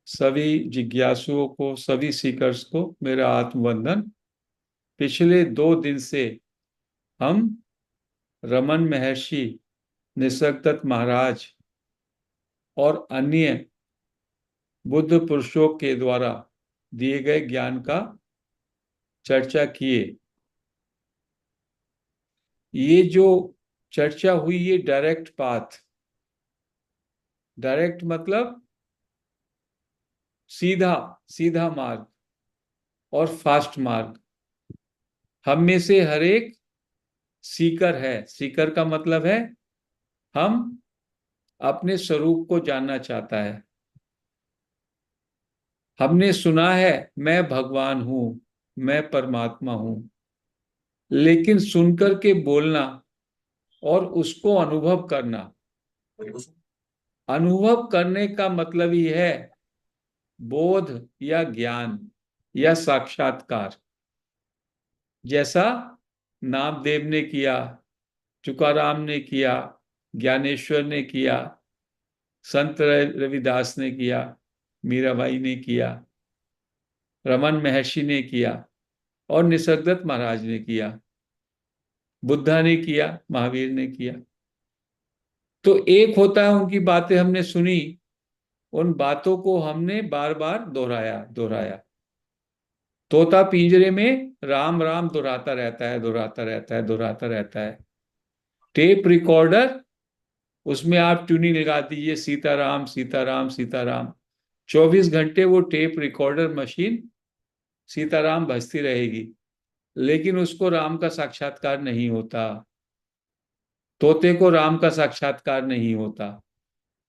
सभी जिज्ञासुओं को, सभी सीकर्स को मेरा आत्मवंदन। पिछले 2 दिन से हम रमन महर्षि, निसर्गदत्त महाराज और अन्य बुद्ध पुरुषों के द्वारा दिए गए ज्ञान का चर्चा किए। ये जो चर्चा हुई, ये डायरेक्ट पाथ, डायरेक्ट मतलब सीधा सीधा मार्ग और फास्ट मार्ग। हम में से हर एक सीकर है। सीकर का मतलब है हम अपने स्वरूप को जानना चाहता है। हमने सुना है मैं भगवान हूं, मैं परमात्मा हूं, लेकिन सुनकर के बोलना और उसको अनुभव करना, अनुभव करने का मतलब ही है बोध या ज्ञान या साक्षात्कार। जैसा नामदेव ने किया, तुकाराम ने किया, ज्ञानेश्वर ने किया, संत रविदास ने किया, मीराबाई ने किया, रमन महर्षि ने किया और निसर्गदत्त महाराज ने किया, बुद्धा ने किया, महावीर ने किया। तो एक होता है उनकी बातें हमने सुनी, उन बातों को हमने बार बार दोहराया दोहराया। तोता पिंजरे में राम राम दोहराता रहता है, दोहराता रहता है, दोहराता रहता है। टेप रिकॉर्डर, उसमें आप ट्यूनिंग लगा दीजिए सीताराम सीताराम सीताराम, 24 घंटे वो टेप रिकॉर्डर मशीन सीताराम बजती रहेगी, लेकिन उसको राम का साक्षात्कार नहीं होता। तोते को राम का साक्षात्कार नहीं होता।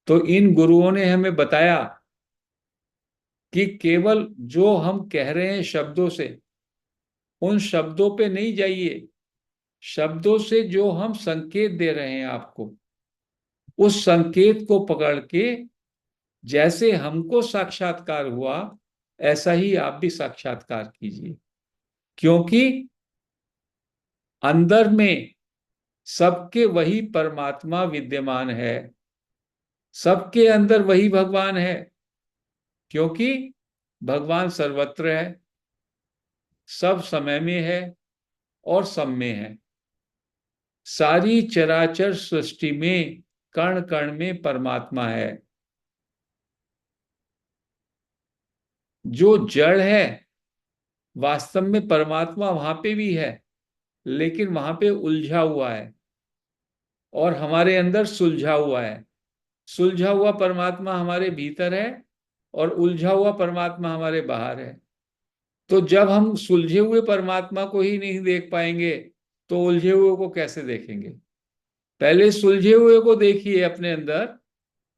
तो इन गुरुओं ने हमें बताया कि केवल जो हम कह रहे हैं शब्दों से, उन शब्दों पे नहीं जाइए। शब्दों से जो हम संकेत दे रहे हैं आपको, उस संकेत को पकड़ के जैसे हमको साक्षात्कार हुआ, ऐसा ही आप भी साक्षात्कार कीजिए। क्योंकि अंदर में सबके वही परमात्मा विद्यमान है, सबके अंदर वही भगवान है। क्योंकि भगवान सर्वत्र है, सब समय में है और सब में है। सारी चराचर सृष्टि में कण कण में परमात्मा है। जो जड़ है, वास्तव में परमात्मा वहां पे भी है, लेकिन वहां पे उलझा हुआ है और हमारे अंदर सुलझा हुआ है। सुलझा हुआ परमात्मा हमारे भीतर है और उलझा हुआ परमात्मा हमारे बाहर है। तो जब हम सुलझे हुए परमात्मा को ही नहीं देख पाएंगे, तो उलझे हुए को कैसे देखेंगे? पहले सुलझे हुए को देखिए अपने अंदर,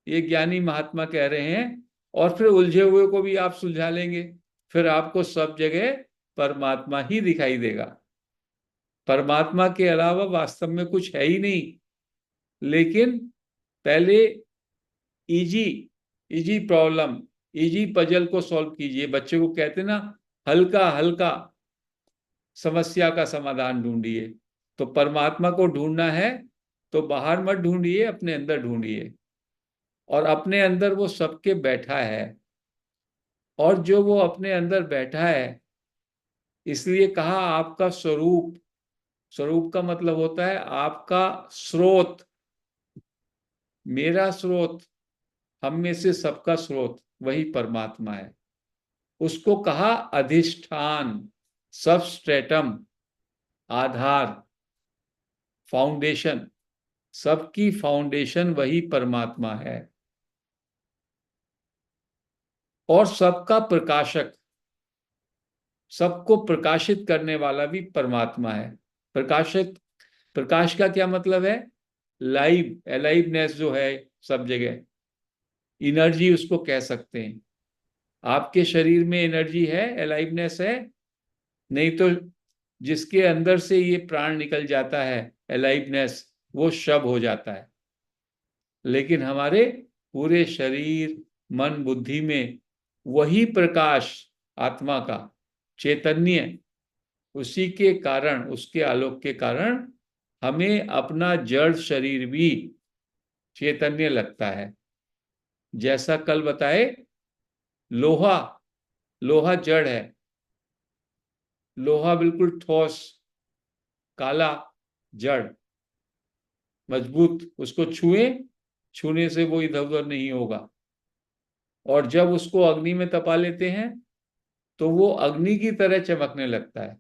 ये ज्ञानी महात्मा कह रहे हैं, और फिर उलझे हुए को भी आप सुलझा लेंगे। फिर आपको सब जगह परमात्मा ही दिखाई देगा। परमात्मा के अलावा वास्तव में कुछ है ही नहीं। लेकिन पहले easy easy problem, easy puzzle को सॉल्व कीजिए। बच्चे को कहते ना, हल्का हल्का समस्या का समाधान ढूंढिए। तो परमात्मा को ढूंढना है तो बाहर मत ढूंढिए, अपने अंदर ढूंढिए। और अपने अंदर वो सबके बैठा है। और जो वो अपने अंदर बैठा है, इसलिए कहा आपका स्वरूप। स्वरूप का मतलब होता है आपका स्रोत। मेरा स्रोत, हम में से सबका स्रोत वही परमात्मा है। उसको कहा अधिष्ठान, सबस्ट्रेटम, आधार, फाउंडेशन। सबकी फाउंडेशन वही परमात्मा है। और सबका प्रकाशक, सबको प्रकाशित करने वाला भी परमात्मा है। प्रकाशक, प्रकाश का क्या मतलब है? लाइव, अलाइवनेस जो है सब जगह, एनर्जी उसको कह सकते हैं। आपके शरीर में एनर्जी है, अलाइवनेस है। नहीं तो जिसके अंदर से ये प्राण निकल जाता है, अलाइवनेस, वो शव हो जाता है। लेकिन हमारे पूरे शरीर, मन, बुद्धि में वही प्रकाश, आत्मा का चैतन्य, उसी के कारण, उसके आलोक के कारण हमें अपना जड़ शरीर भी चैतन्य लगता है। जैसा कल बताए, लोहा, लोहा जड़ है, लोहा बिल्कुल ठोस, काला, जड़, मजबूत, उसको छूने से वो इधर उधर नहीं होगा। और जब उसको अग्नि में तपा लेते हैं तो वो अग्नि की तरह चमकने लगता है,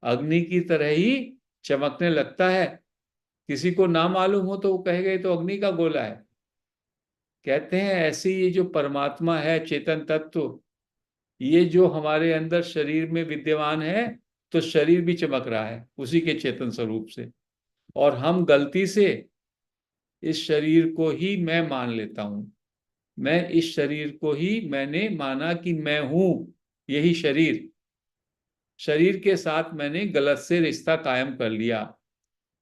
अग्नि की तरह ही चमकने लगता है। किसी को ना मालूम हो तो वो कहेगा ये तो अग्नि का गोला है। कहते हैं ऐसे ये जो परमात्मा है, चेतन तत्व, ये जो हमारे अंदर शरीर में विद्यमान है, तो शरीर भी चमक रहा है उसी के चेतन स्वरूप से। और हम गलती से इस शरीर को ही मैं मान लेता हूं, मैं इस शरीर को ही मैंने माना कि मैं हूं यही शरीर, शरीर के साथ मैंने गलत से रिश्ता कायम कर लिया।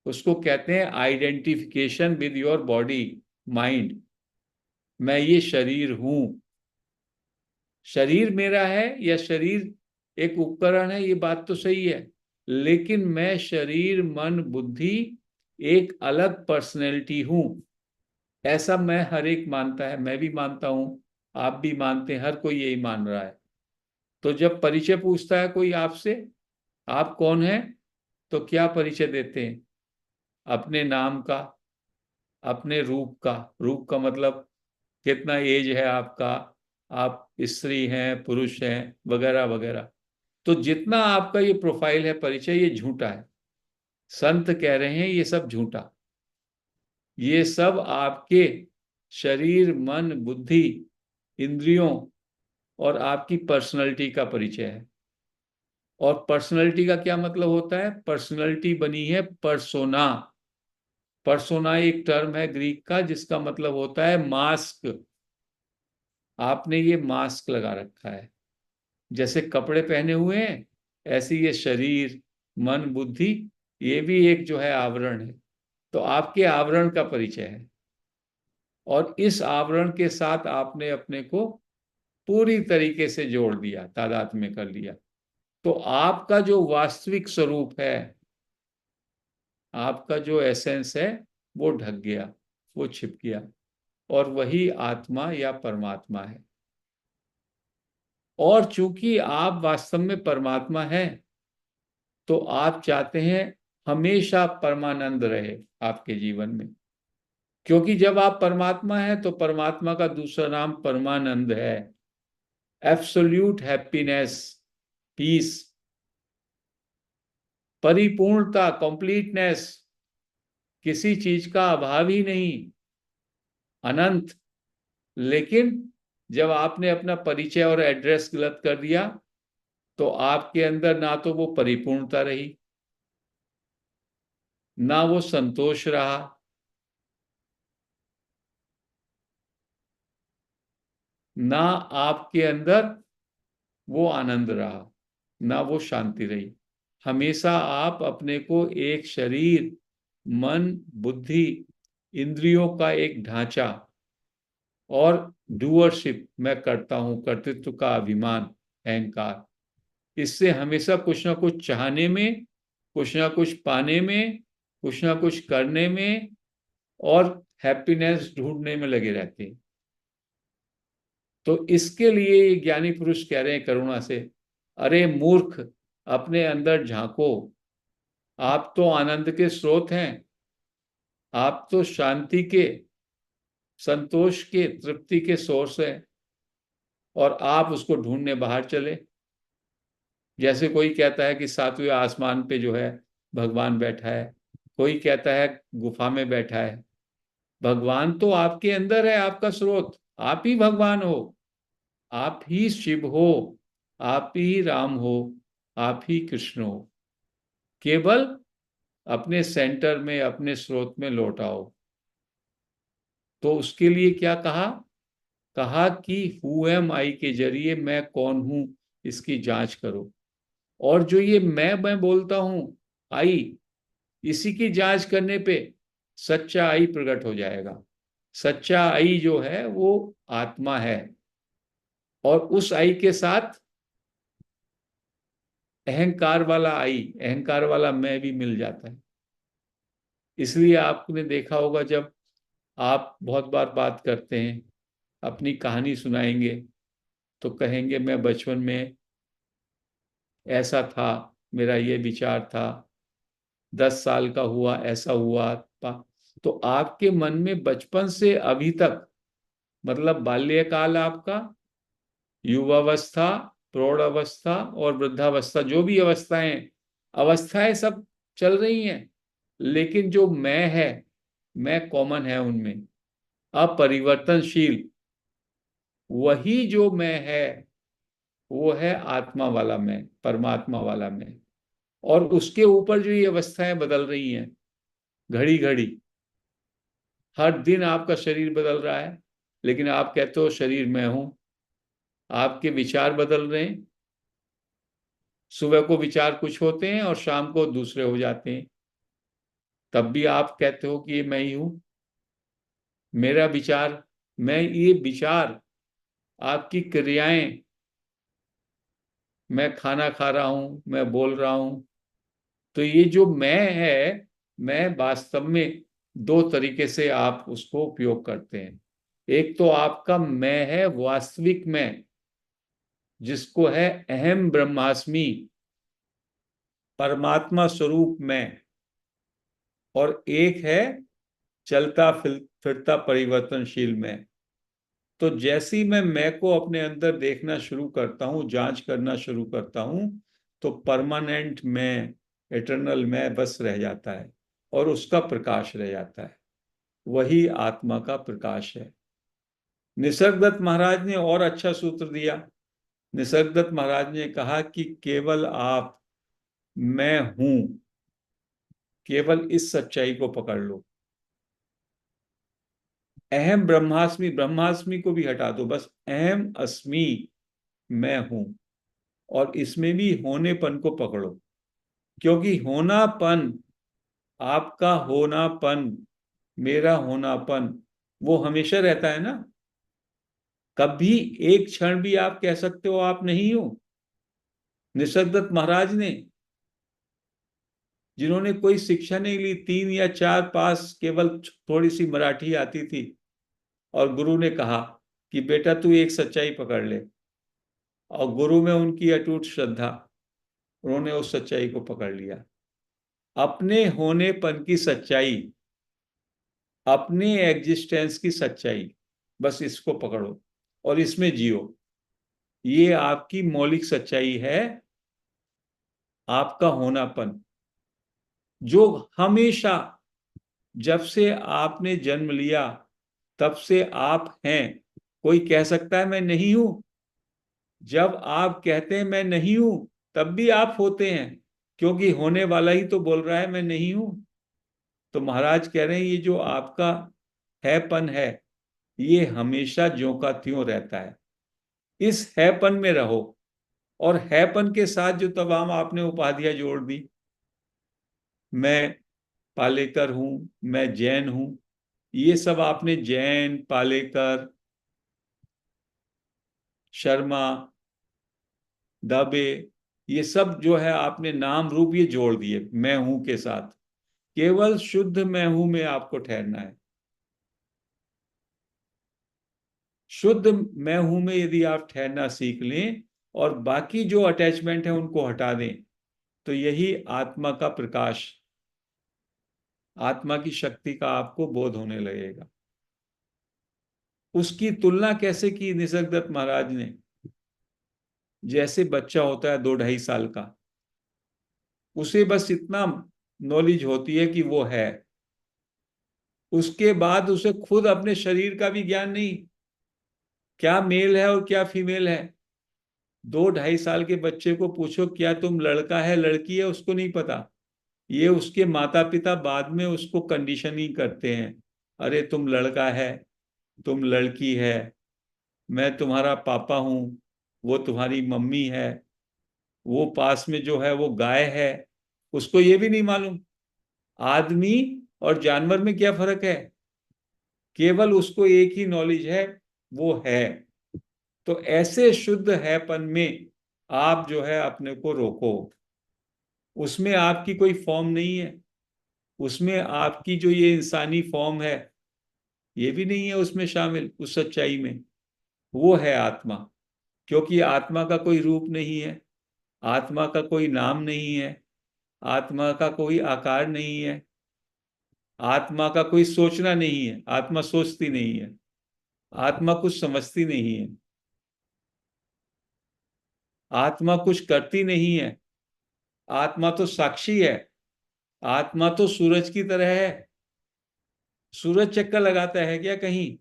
उसको कहते हैं identification with your body mind. मैं ये शरीर हूं, शरीर मेरा है या शरीर एक उपकरण है, ये बात तो सही है, लेकिन मैं शरीर मन बुद्धि एक अलग पर्सनैलिटी हूं, ऐसा मैं हर एक मानता है, मैं भी मानता हूं, आप भी मानते हैं, हर कोई यही मान रहा है। तो जब परिचय पूछता है कोई आपसे, आप कौन हैं, तो क्या परिचय देते हैं? अपने नाम का, अपने रूप का, रूप का मतलब कितना एज है आपका, आप स्त्री हैं पुरुष हैं वगैरह वगैरह। तो जितना आपका ये प्रोफाइल है, परिचय, ये झूठा है। संत कह रहे हैं ये सब झूठा, ये सब आपके शरीर मन बुद्धि इंद्रियों और आपकी पर्सनैलिटी का परिचय है। और पर्सनैलिटी का क्या मतलब होता है? पर्सनैलिटी बनी है परसोना। परसोना एक टर्म है ग्रीक का जिसका मतलब होता है मास्क। आपने ये मास्क लगा रखा है, जैसे कपड़े पहने हुए हैं, ऐसे ये शरीर मन बुद्धि, ये भी एक जो है आवरण है। तो आपके आवरण का परिचय है, और इस आवरण के साथ आपने अपने को पूरी तरीके से जोड़ दिया, तादाद में कर लिया। तो आपका जो वास्तविक स्वरूप है, आपका जो एसेंस है, वो ढक गया, वो छिप गया, और वही आत्मा या परमात्मा है। और चूंकि आप वास्तव में परमात्मा हैं, तो आप चाहते हैं हमेशा परमानंद रहे आपके जीवन में, क्योंकि जब आप परमात्मा हैं तो परमात्मा का दूसरा नाम परमानंद है, एब्सोल्यूट हैप्पीनेस, पीस, परिपूर्णता, कंप्लीटनेस, किसी चीज का अभाव ही नहीं, अनंत। लेकिन जब आपने अपना परिचय और एड्रेस गलत कर दिया, तो आपके अंदर ना तो वो परिपूर्णता रही, ना वो संतोष रहा, ना आपके अंदर वो आनंद रहा, ना वो शांति रही। हमेशा आप अपने को एक शरीर मन बुद्धि इंद्रियों का एक ढांचा और डूअरशिप, मैं करता हूं, कर्तृत्व का अभिमान, अहंकार, इससे हमेशा कुछ ना कुछ चाहने में, कुछ ना कुछ पाने में, कुछ ना कुछ करने में और हैप्पीनेस ढूंढने में लगे रहते हैं। तो इसके लिए ये ज्ञानी पुरुष कह रहे हैं करुणा से, अरे मूर्ख, अपने अंदर झांको, आप तो आनंद के स्रोत हैं, आप तो शांति के, संतोष के, तृप्ति के सोर्स हैं, और आप उसको ढूंढने बाहर चले। जैसे कोई कहता है कि सातवें आसमान पे जो है भगवान बैठा है, कोई कहता है गुफा में बैठा है। भगवान तो आपके अंदर है, आपका स्रोत, आप ही भगवान हो, आप ही शिव हो, आप ही राम हो, आप ही कृष्ण हो। केवल अपने सेंटर में, अपने स्रोत में लौट आओ। तो उसके लिए क्या कहा? कहा कि हु एम आई के जरिए मैं कौन हूं, इसकी जांच करो। और जो ये मैं बोलता हूं, आई, इसी की जांच करने पे सच्चा आई प्रकट हो जाएगा। सच्चा आई जो है वो आत्मा है, और उस आई के साथ अहंकार वाला आई, अहंकार वाला मैं भी मिल जाता है। इसलिए आपने देखा होगा, जब आप बहुत बार बात करते हैं, अपनी कहानी सुनाएंगे, तो कहेंगे मैं बचपन में ऐसा था, मेरा ये विचार था, 10 साल का हुआ ऐसा हुआ। तो आपके मन में बचपन से अभी तक, मतलब बाल्यकाल आपका, युवावस्था, प्रौढ़ अवस्था और वृद्धावस्था, जो भी अवस्थाएं अवस्थाएं सब चल रही हैं, लेकिन जो मैं है, मैं कॉमन है उनमें, अपरिवर्तनशील। वही जो मैं है वो है आत्मा वाला मैं, परमात्मा वाला मैं। और उसके ऊपर जो ये अवस्थाएं बदल रही हैं घड़ी घड़ी, हर दिन आपका शरीर बदल रहा है, लेकिन आप कहते हो शरीर मैं हूं। आपके विचार बदल रहे हैं, सुबह को विचार कुछ होते हैं और शाम को दूसरे हो जाते हैं, तब भी आप कहते हो कि ये मैं ही हूं। मेरा विचार, मैं ये विचार, आपकी क्रियाएं, मैं खाना खा रहा हूं, मैं बोल रहा हूं, तो ये जो मैं है, मैं वास्तव में दो तरीके से आप उसको उपयोग करते हैं। एक तो आपका मैं है वास्तविक मैं, जिसको है अहम ब्रह्मास्मि, परमात्मा स्वरूप मैं। और एक है चलता फिरता परिवर्तनशील मैं। तो जैसे ही मैं को अपने अंदर देखना शुरू करता हूं, जांच करना शुरू करता हूं, तो परमानेंट मैं, एटर्नल मैं बस रह जाता है और उसका प्रकाश रह जाता है। वही आत्मा का प्रकाश है। निसर्गदत्त महाराज ने और अच्छा सूत्र दिया। निसर्गदत्त महाराज ने कहा कि केवल आप मैं हूं, केवल इस सच्चाई को पकड़ लो। अहम ब्रह्मास्मि, ब्रह्मास्मि को भी हटा दो, बस अहम अस्मि, मैं हूं। और इसमें भी होनेपन को पकड़ो, क्योंकि होनापन, आपका होनापन, मेरा होनापन, वो हमेशा रहता है ना। कभी एक क्षण भी आप कह सकते हो आप नहीं हो। निसर्गदत्त महाराज ने, जिन्होंने कोई शिक्षा नहीं ली, 3 या 4 पास, केवल थोड़ी सी मराठी आती थी, और गुरु ने कहा कि बेटा तू एक सच्चाई पकड़ ले, और गुरु में उनकी अटूट श्रद्धा, उन्होंने उस सच्चाई को पकड़ लिया। अपने होनेपन की सच्चाई, अपने एग्जिस्टेंस की सच्चाई, बस इसको पकड़ो और इसमें जियो। ये आपकी मौलिक सच्चाई है, आपका होनापन, जो हमेशा, जब से आपने जन्म लिया तब से आप हैं। कोई कह सकता है मैं नहीं हूं? जब आप कहते हैं मैं नहीं हूं, तब भी आप होते हैं, क्योंकि होने वाला ही तो बोल रहा है मैं नहीं हूं। तो महाराज कह रहे हैं ये जो आपका हैपन है, ये हमेशा ज्यों का त्यों रहता है। इस हैपन में रहो। और हैपन के साथ जो तमाम आपने उपाधियां जोड़ दी, मैं पालेकर हूं, मैं जैन हूं, ये सब आपने जैन, पालेकर, शर्मा, दबे, ये सब जो है आपने नाम रूप ये जोड़ दिए मैं हूं के साथ। केवल शुद्ध मैं हूं में आपको ठहरना है। शुद्ध मैं हूं में यदि आप ठहरना सीख लें और बाकी जो अटैचमेंट है उनको हटा दें, तो यही आत्मा का प्रकाश, आत्मा की शक्ति का आपको बोध होने लगेगा। उसकी तुलना कैसे की निसर्गदत्त महाराज ने? जैसे बच्चा होता है 2-2.5 साल का, उसे बस इतना नॉलेज होती है कि वो है, उसके बाद उसे खुद अपने शरीर का भी ज्ञान नहीं, क्या मेल है और क्या फीमेल है। 2-2.5 साल के बच्चे को पूछो क्या तुम लड़का है लड़की है, उसको नहीं पता। ये उसके माता पिता बाद में उसको कंडीशनिंग करते हैं, अरे तुम लड़का है, तुम लड़की है, मैं तुम्हारा पापा हूं, वो तुम्हारी मम्मी है, वो पास में जो है वो गाय है। उसको ये भी नहीं मालूम आदमी और जानवर में क्या फर्क है। केवल उसको एक ही नॉलेज है, वो है। तो ऐसे शुद्ध हैपन में आप जो है अपने को रोको। उसमें आपकी कोई फॉर्म नहीं है, उसमें आपकी जो ये इंसानी फॉर्म है ये भी नहीं है उसमें शामिल, उस सच्चाई में। वो है आत्मा। क्योंकि आत्मा का कोई रूप नहीं है, आत्मा का कोई नाम नहीं है, आत्मा का कोई आकार नहीं है, आत्मा का कोई सोचना नहीं है, आत्मा सोचती नहीं है, आत्मा कुछ समझती नहीं है, आत्मा कुछ करती नहीं है। आत्मा तो साक्षी है। आत्मा तो सूरज की तरह है। सूरज चक्कर लगाता है क्या कहीं?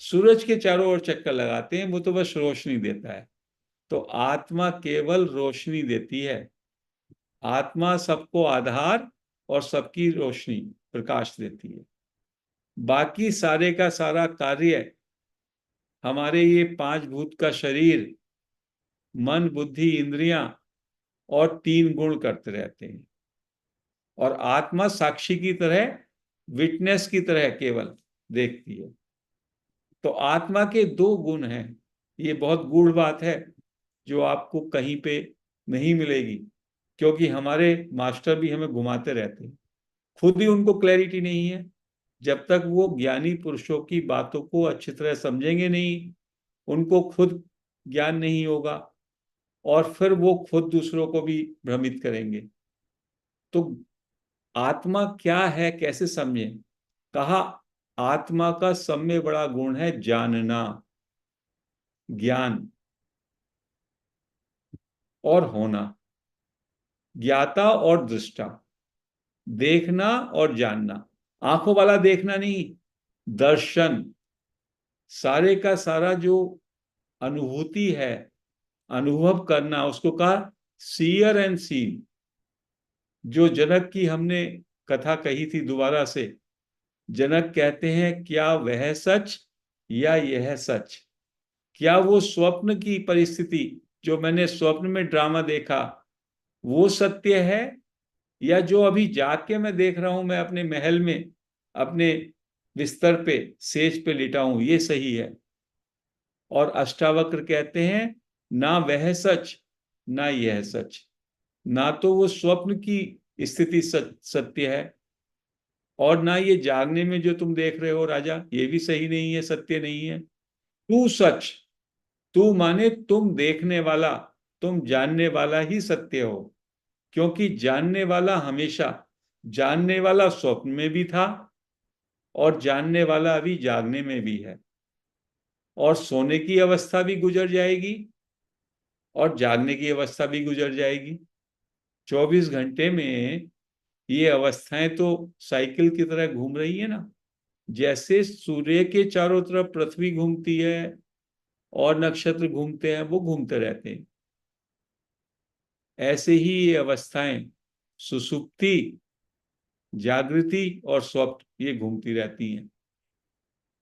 सूरज के चारों ओर चक्कर लगाते हैं, वो तो बस रोशनी देता है। तो आत्मा केवल रोशनी देती है। आत्मा सबको आधार और सबकी रोशनी, प्रकाश देती है। बाकी सारे का सारा कार्य हमारे ये पांच भूत का शरीर, मन, बुद्धि, इंद्रियां और तीन गुण करते रहते हैं। और आत्मा साक्षी की तरह, विटनेस की तरह केवल देखती है। तो आत्मा के दो गुण हैं। ये बहुत गूढ़ बात है जो आपको कहीं पे नहीं मिलेगी, क्योंकि हमारे मास्टर भी हमें घुमाते रहते हैं। खुद ही उनको क्लैरिटी नहीं है। जब तक वो ज्ञानी पुरुषों की बातों को अच्छी तरह समझेंगे नहीं, उनको खुद ज्ञान नहीं होगा, और फिर वो खुद दूसरों को भी भ्रमित करेंगे। तो आत्मा क्या है, कैसे समझें? कहा, आत्मा का सब में बड़ा गुण है जानना, ज्ञान और होना, ज्ञाता और दृष्टा, देखना और जानना। आंखों वाला देखना नहीं, दर्शन। सारे का सारा जो अनुभूति है, अनुभव करना, उसको कहा सीयर एंड सीन। जो जनक की हमने कथा कही थी, दोबारा से। जनक कहते हैं, क्या वह सच या यह सच? क्या वो स्वप्न की परिस्थिति, जो मैंने स्वप्न में ड्रामा देखा, वो सत्य है, या जो अभी जाग के मैं देख रहा हूं, मैं अपने महल में अपने बिस्तर पे सेज पे लेटा हूं, ये सही है? और अष्टावक्र कहते हैं, ना वह सच ना यह सच। ना तो वो स्वप्न की स्थिति सत्य है, और ना ये जागने में जो तुम देख रहे हो राजा, ये भी सही नहीं है, सत्य नहीं है। तू सच, तू माने तुम देखने वाला, तुम जानने वाला ही सत्य हो। क्योंकि जानने वाला हमेशा, जानने वाला स्वप्न में भी था, और जानने वाला अभी जागने में भी है, और सोने की अवस्था भी गुजर जाएगी, और जागने की अवस्था भी गुजर जाएगी। 24 घंटे में ये अवस्थाएं तो साइकिल की तरह घूम रही है ना। जैसे सूर्य के चारों तरफ पृथ्वी घूमती है और नक्षत्र घूमते हैं, वो घूमते रहते हैं, ऐसे ही ये अवस्थाएं, सुसुप्ति, जागृति और स्वप्न, ये घूमती रहती हैं।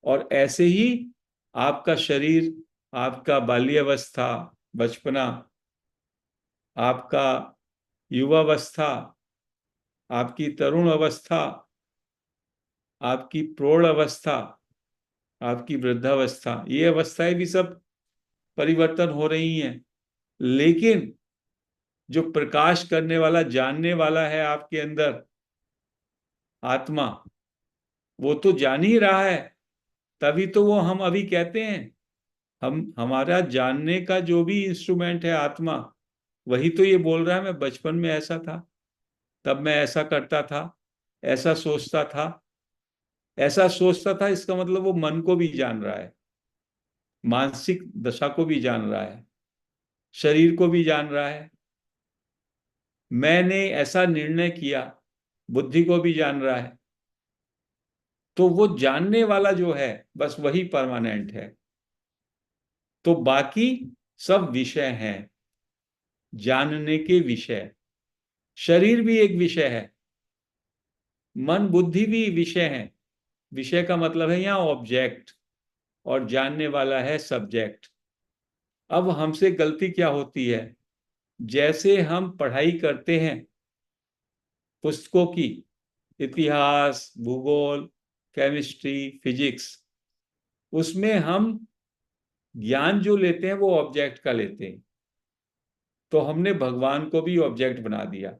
और ऐसे ही आपका शरीर, आपका बाल्यावस्था, बचपना, आपका युवावस्था, आपकी तरुण अवस्था, आपकी प्रौढ़ अवस्था, आपकी वृद्धावस्था, ये अवस्थाएं भी सब परिवर्तन हो रही हैं। लेकिन जो प्रकाश करने वाला, जानने वाला है आपके अंदर, आत्मा, वो तो जान ही रहा है। तभी तो वो हम अभी कहते हैं, हम हमारा जानने का जो भी इंस्ट्रूमेंट है आत्मा, वही तो ये बोल रहा है, मैं बचपन में ऐसा था, तब मैं ऐसा करता था, ऐसा सोचता था। ऐसा सोचता था, इसका मतलब वो मन को भी जान रहा है, मानसिक दशा को भी जान रहा है, शरीर को भी जान रहा है। मैंने ऐसा निर्णय किया, बुद्धि को भी जान रहा है। तो वो जानने वाला जो है, बस वही परमानेंट है। तो बाकी सब विषय हैं, जानने के विषय। शरीर भी एक विषय है, मन बुद्धि भी विषय है। विषय का मतलब है यहां ऑब्जेक्ट, और जानने वाला है सब्जेक्ट। अब हमसे गलती क्या होती है? जैसे हम पढ़ाई करते हैं पुस्तकों की, इतिहास, भूगोल, केमिस्ट्री, फिजिक्स, उसमें हम ज्ञान जो लेते हैं वो ऑब्जेक्ट का लेते हैं। तो हमने भगवान को भी ऑब्जेक्ट बना दिया,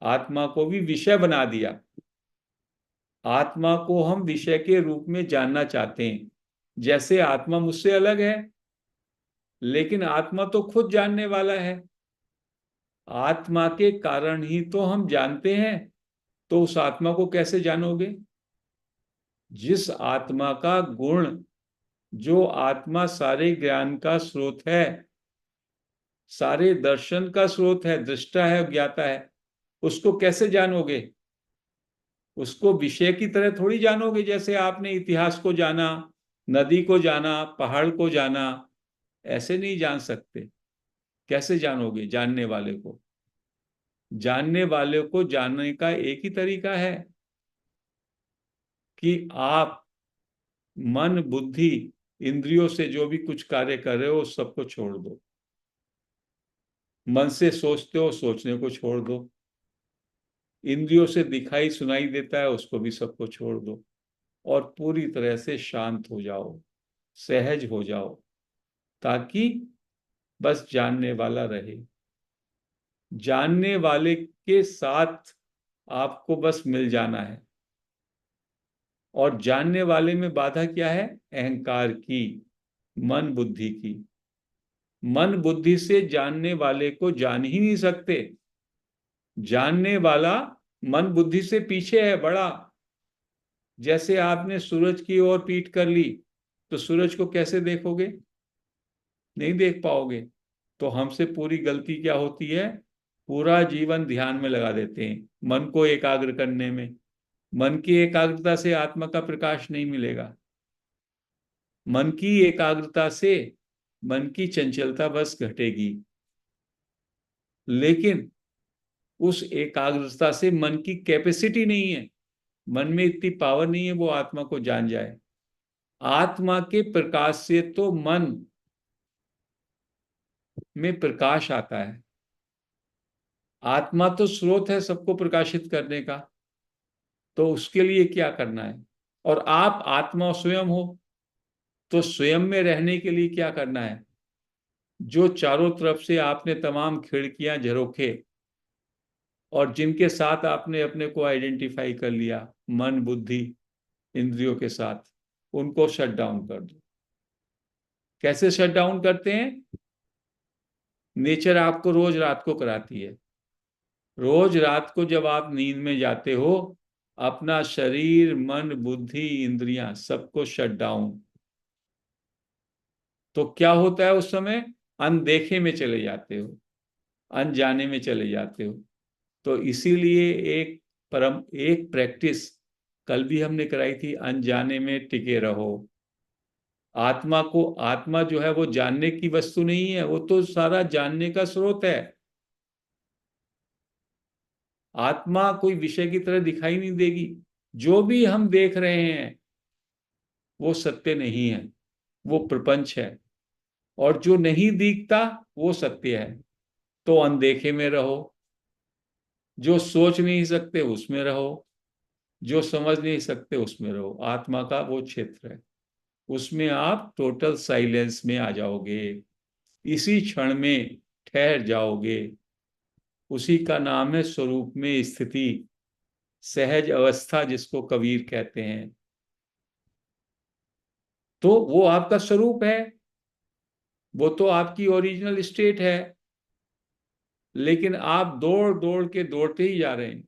आत्मा को भी विषय बना दिया। आत्मा को हम विषय के रूप में जानना चाहते हैं। जैसे आत्मा मुझसे अलग है, लेकिन आत्मा तो खुद जानने वाला है। आत्मा के कारण ही तो हम जानते हैं। तो उस आत्मा को कैसे जानोगे? जिस आत्मा का गुण, जो आत्मा सारे ज्ञान का स्रोत है, सारे दर्शन का स्रोत है, दृष्टा है, ज्ञाता है, उसको कैसे जानोगे? उसको विषय की तरह थोड़ी जानोगे, जैसे आपने इतिहास को जाना, नदी को जाना, पहाड़ को जाना। ऐसे नहीं जान सकते। कैसे जानोगे जानने वाले को? जानने वाले को जानने का एक ही तरीका है कि आप मन बुद्धि इंद्रियों से जो भी कुछ कार्य कर रहे हो सबको छोड़ दो। मन से सोचते हो, सोचने को छोड़ दो। इंद्रियों से दिखाई सुनाई देता है, उसको भी सबको छोड़ दो। और पूरी तरह से शांत हो जाओ, सहज हो जाओ, ताकि बस जानने वाला रहे। जानने वाले के साथ आपको बस मिल जाना है। और जानने वाले में बाधा क्या है? अहंकार की, मन बुद्धि की। मन बुद्धि से जानने वाले को जान ही नहीं सकते। जानने वाला मन बुद्धि से पीछे है, बड़ा। जैसे आपने सूरज की ओर पीठ कर ली, तो सूरज को कैसे देखोगे? नहीं देख पाओगे। तो हमसे पूरी गलती क्या होती है? पूरा जीवन ध्यान में लगा देते हैं, मन को एकाग्र करने में। मन की एकाग्रता से आत्मा का प्रकाश नहीं मिलेगा। मन की एकाग्रता से मन की चंचलता बस घटेगी। लेकिन उस एकाग्रता से मन की कैपेसिटी नहीं है, मन में इतनी पावर नहीं है वो आत्मा को जान जाए। आत्मा के प्रकाश से तो मन में प्रकाश आता है। आत्मा तो स्रोत है सबको प्रकाशित करने का। तो उसके लिए क्या करना है? और आप आत्मा स्वयं हो, तो स्वयं में रहने के लिए क्या करना है? जो चारों तरफ से आपने तमाम खिड़कियां झरोखे और जिनके साथ आपने अपने को आइडेंटिफाई कर लिया, मन बुद्धि इंद्रियों के साथ, उनको शट डाउन कर दो। कैसे शट डाउन करते हैं? नेचर आपको रोज रात को कराती है। रोज रात को जब आप नींद में जाते हो, अपना शरीर मन बुद्धि इंद्रियां सबको शट डाउन। तो क्या होता है उस समय? अनदेखे में चले जाते हो, अनजाने में चले जाते हो। तो इसीलिए एक प्रैक्टिस कल भी हमने कराई थी, अनजाने में टिके रहो। आत्मा जो है वो जानने की वस्तु नहीं है, वो तो सारा जानने का स्रोत है। आत्मा कोई विषय की तरह दिखाई नहीं देगी। जो भी हम देख रहे हैं वो सत्य नहीं है, वो प्रपंच है। और जो नहीं दिखता वो सत्य है। तो अनदेखे में रहो। जो सोच नहीं सकते उसमें रहो, जो समझ नहीं सकते उसमें रहो। आत्मा का वो क्षेत्र है, उसमें आप टोटल साइलेंस में आ जाओगे, इसी क्षण में ठहर जाओगे। उसी का नाम है स्वरूप में स्थिति, सहज अवस्था जिसको कबीर कहते हैं। तो वो आपका स्वरूप है, वो तो आपकी ओरिजिनल स्टेट है। लेकिन आप दौड़ दौड़ के दौड़ते ही जा रहे हैं।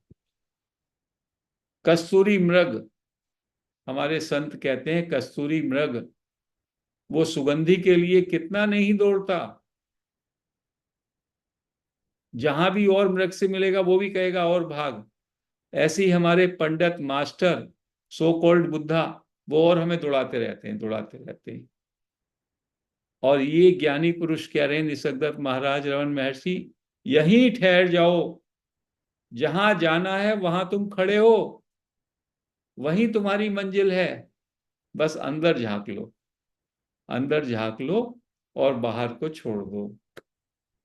कस्तूरी मृग, हमारे संत कहते हैं कस्तूरी मृग, वो सुगंधि के लिए कितना नहीं दौड़ता। जहां भी और मृग से मिलेगा वो भी कहेगा और भाग। ऐसे ही हमारे पंडित मास्टर, सो कॉल्ड बुद्धा, वो और हमें दौड़ाते रहते हैं, दौड़ाते रहते हैं। और ये ज्ञानी पुरुष कह रहे हैं, निसर्गदत्त महाराज, रमन महर्षि, यहीं ठहर जाओ। जहां जाना है वहां तुम खड़े हो, वहीं तुम्हारी मंजिल है। बस अंदर झांक लो, अंदर झांक लो और बाहर को छोड़ दो।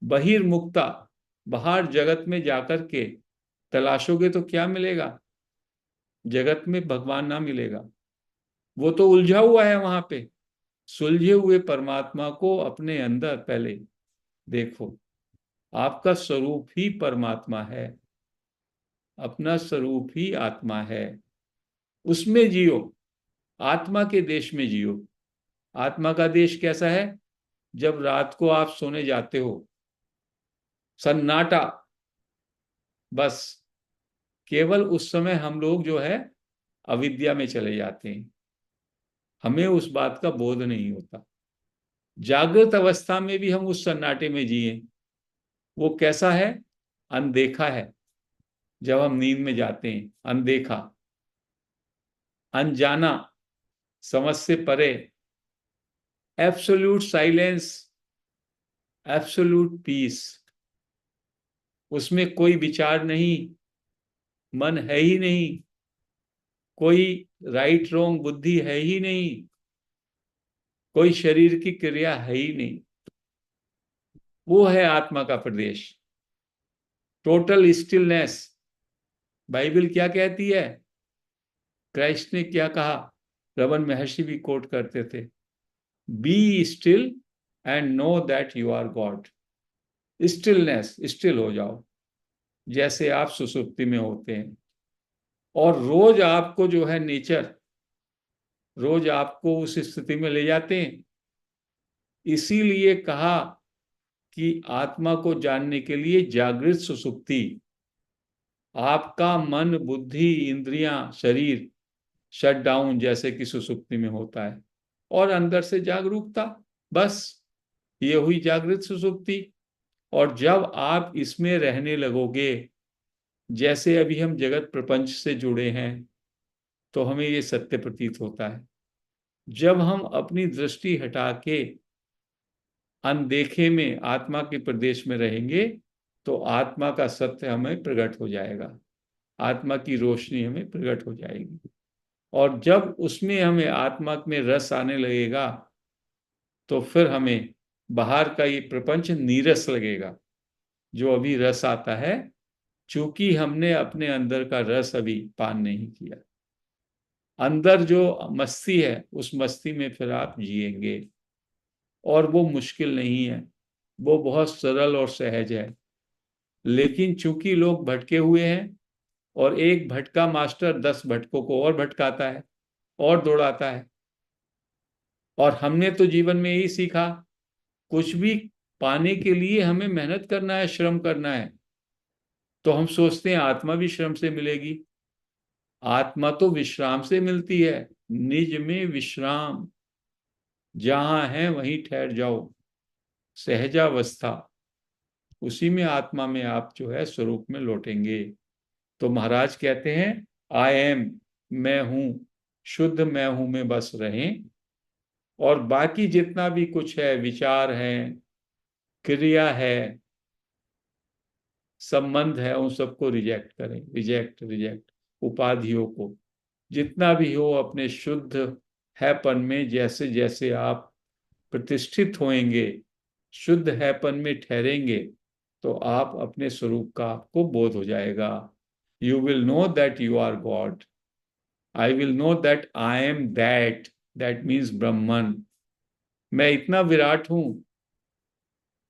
बहिर्मुक्ता, बाहर जगत में जाकर के तलाशोगे तो क्या मिलेगा? जगत में भगवान ना मिलेगा, वो तो उलझा हुआ है वहां पे। सुलझे हुए परमात्मा को अपने अंदर पहले देखो। आपका स्वरूप ही परमात्मा है, अपना स्वरूप ही आत्मा है। उसमें जियो, आत्मा के देश में जियो। आत्मा का देश कैसा है? जब रात को आप सोने जाते हो, सन्नाटा, बस केवल उस समय हम लोग जो है अविद्या में चले जाते हैं, हमें उस बात का बोध नहीं होता। जागृत अवस्था में भी हम उस सन्नाटे में जिए, वो कैसा है? अनदेखा है। जब हम नींद में जाते हैं, अनदेखा, अनजाना, समझ से परे, एब्सोल्यूट साइलेंस, एब्सोल्यूट पीस। उसमें कोई विचार नहीं, मन है ही नहीं, कोई राइट रॉन्ग बुद्धि है ही नहीं, कोई शरीर की क्रिया है ही नहीं। वो है आत्मा का प्रदेश, टोटल स्टिलनेस। बाइबल क्या कहती है? क्राइस्ट ने क्या कहा? रमन महर्षि भी कोट करते थे, be still and know that you are god. Stillness, still हो जाओ, जैसे आप सुसुप्ति में होते हैं। और रोज आपको जो है नेचर, रोज आपको उस स्थिति में ले जाते हैं। इसीलिए कहा कि आत्मा को जानने के लिए जागृत सुसुप्ति, आपका मन, बुद्धि, इंद्रियां, शरीर शट डाउन जैसे कि सुसुप्ति में होता है, और अंदर से जागरूकता, बस ये हुई जागृत सुसुप्ति। और जब आप इसमें रहने लगोगे, जैसे अभी हम जगत प्रपंच से जुड़े हैं, तो हमें ये सत्य प्रतीत होता है। जब हम अपनी दृष्टि हटा के अनदेखे में आत्मा के प्रदेश में रहेंगे, तो आत्मा का सत्य हमें प्रकट हो जाएगा, आत्मा की रोशनी हमें प्रकट हो जाएगी। और जब उसमें हमें आत्मा में रस आने लगेगा, तो फिर हमें बाहर का ये प्रपंच नीरस लगेगा। जो अभी रस आता है, चूंकि हमने अपने अंदर का रस अभी पान नहीं किया, अंदर जो मस्ती है उस मस्ती में फिर आप जिएंगे। और वो मुश्किल नहीं है, वो बहुत सरल और सहज है। लेकिन चूंकि लोग भटके हुए हैं, और एक भटका मास्टर 10 भटकों को और भटकाता है और दौड़ाता है। और हमने तो जीवन में यही सीखा, कुछ भी पाने के लिए हमें मेहनत करना है, श्रम करना है। तो हम सोचते हैं आत्मा भी श्रम से मिलेगी। आत्मा तो विश्राम से मिलती है, निज में विश्राम, जहां है वहीं ठहर जाओ, सहजावस्था, उसी में आत्मा में आप जो है स्वरूप में लौटेंगे। तो महाराज कहते हैं, आई एम, मैं हूं, शुद्ध मैं हूं में बस रहें। और बाकी जितना भी कुछ है, विचार है, क्रिया है, संबंध है, उन सबको रिजेक्ट करें, रिजेक्ट, रिजेक्ट। उपाधियों को, जितना भी हो, अपने शुद्ध हैपन में जैसे जैसे आप प्रतिष्ठित होएंगे, शुद्ध हैपन में ठहरेंगे, तो आप अपने स्वरूप का आपको बोध हो जाएगा। You will know that you are God. I will know that I am that, that means Brahman. मैं इतना विराट हूं,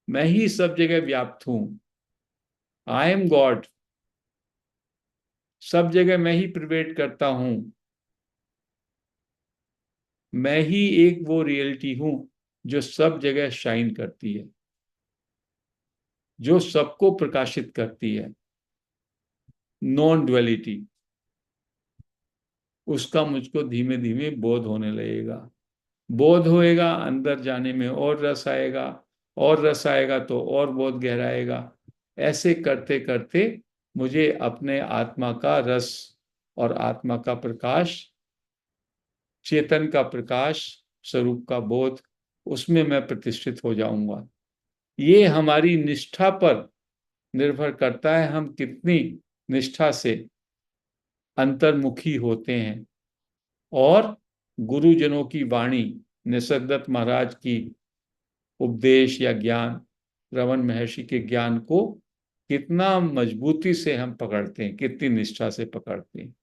मैं ही सब जगह व्याप्त हूं। आई एम गॉड, सब जगह मैं ही प्रिवेट करता हूं। मैं ही एक वो रियलिटी हूं जो सब जगह शाइन करती है, जो सबको प्रकाशित करती है। नॉन ड्वेलिटी, उसका मुझको धीमे धीमे बोध होने लगेगा। बोध होएगा, अंदर जाने में और रस आएगा, और रस आएगा तो और बोध गहराएगा। ऐसे करते करते मुझे अपने आत्मा का रस और आत्मा का प्रकाश, चेतन का प्रकाश, स्वरूप का बोध, उसमें मैं प्रतिष्ठित हो जाऊंगा। ये हमारी निष्ठा पर निर्भर करता है, हम कितनी निष्ठा से अंतर्मुखी होते हैं। और गुरुजनों की वाणी, निसर्गदत्त महाराज की उपदेश या ज्ञान, रमन महर्षि के ज्ञान को कितना मजबूती से हम पकड़ते हैं, कितनी निष्ठा से पकड़ते हैं।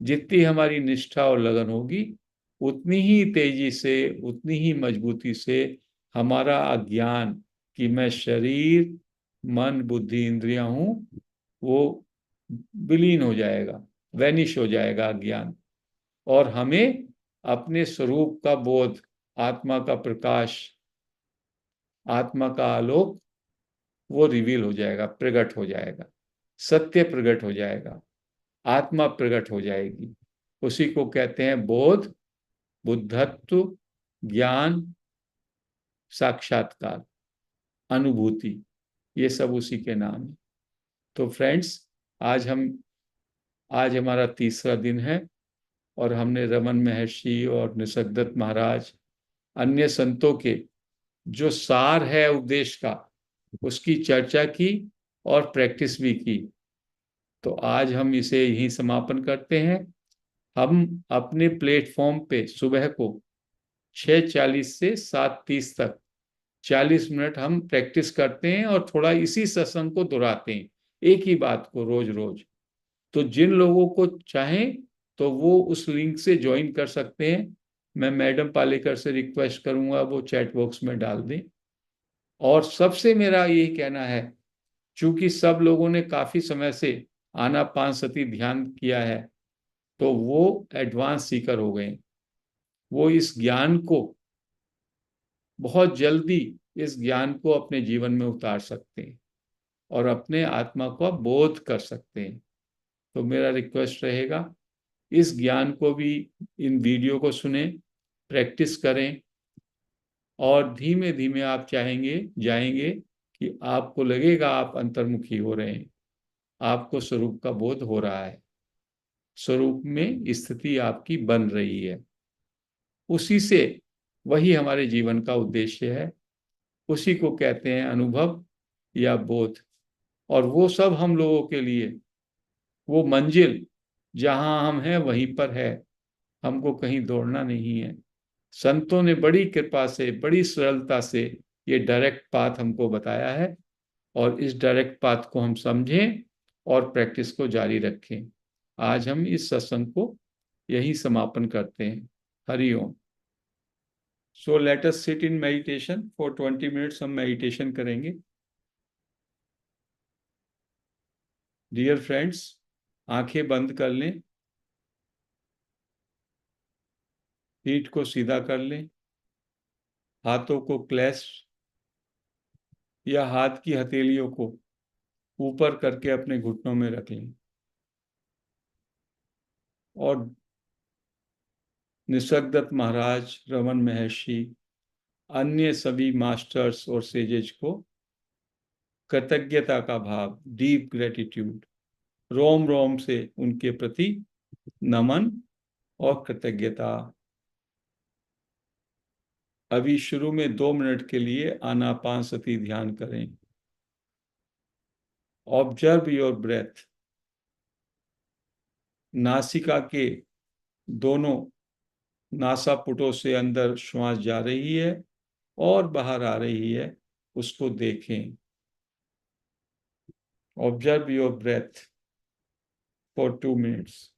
जितनी हमारी निष्ठा और लगन होगी, उतनी ही तेजी से, उतनी ही मजबूती से हमारा अज्ञान कि मैं शरीर, मन, बुद्धि, इंद्रियां हूं, वो विलीन हो जाएगा, वैनिश हो जाएगा अज्ञान। और हमें अपने स्वरूप का बोध, आत्मा का प्रकाश, आत्मा का आलोक वो रिवील हो जाएगा, प्रकट हो जाएगा, सत्य प्रकट हो जाएगा, आत्मा प्रकट हो जाएगी। उसी को कहते हैं बोध, बुद्धत्व, ज्ञान, साक्षात्कार, अनुभूति। ये सब उसी के नाम है। तो फ्रेंड्स, आज हम आज हमारा तीसरा दिन है और हमने रमन महर्षि और निसर्गदत्त महाराज, अन्य संतों के जो सार है उपदेश का, उसकी चर्चा की और प्रैक्टिस भी की। तो आज हम इसे यहीं समापन करते हैं। हम अपने प्लेटफॉर्म पे सुबह को 6:40 से 7:30 तक 40 मिनट हम प्रैक्टिस करते हैं और थोड़ा इसी सत्संग को दोहराते हैं, एक ही बात को रोज रोज। तो जिन लोगों को चाहें तो वो उस लिंक से ज्वाइन कर सकते हैं। मैं मैडम पालेकर से रिक्वेस्ट करूंगा वो चैट बॉक्स में डाल दें। और सबसे मेरा यही कहना है, चूंकि सब लोगों ने काफी समय से आनापानसति ध्यान किया है, तो वो एडवांस सीकर हो गए। वो इस ज्ञान को बहुत जल्दी, इस ज्ञान को अपने जीवन में उतार सकते हैं और अपने आत्मा को बोध कर सकते हैं। तो मेरा रिक्वेस्ट रहेगा, इस ज्ञान को भी, इन वीडियो को सुने, प्रैक्टिस करें और धीमे धीमे आप चाहेंगे जाएंगे कि आपको लगेगा आप अंतर्मुखी हो रहे हैं, आपको स्वरूप का बोध हो रहा है, स्वरूप में स्थिति आपकी बन रही है। उसी से, वही हमारे जीवन का उद्देश्य है। उसी को कहते हैं अनुभव या बोध। और वो सब हम लोगों के लिए, वो मंजिल जहां हम हैं वहीं पर है, हमको कहीं दौड़ना नहीं है। संतों ने बड़ी कृपा से, बड़ी सरलता से ये डायरेक्ट पाथ हमको बताया है और इस डायरेक्ट पाथ को हम समझें और प्रैक्टिस को जारी रखें। आज हम इस सत्संग को यही समापन करते हैं। Hari Om. So let us sit in meditation for 20 minutes. हम मेडिटेशन करेंगे। डियर फ्रेंड्स, आंखें बंद कर लें, पीठ को सीधा कर लें, हाथों को क्लैस्प या हाथ की हथेलियों को ऊपर करके अपने घुटनों में रख लें और निसर्गदत्त महाराज, रमन महर्षि, अन्य सभी मास्टर्स और सेजेज को कृतज्ञता का भाव, डीप ग्रेटिट्यूड, रोम रोम से उनके प्रति नमन और कृतज्ञता। अभी शुरू में 2 मिनट के लिए आनापानसति ध्यान करें। Observe your breath. नासिका के दोनों नासापुटों से अंदर श्वास जा रही है और बाहर आ रही है, उसको देखें। Observe your breath for 2 minutes.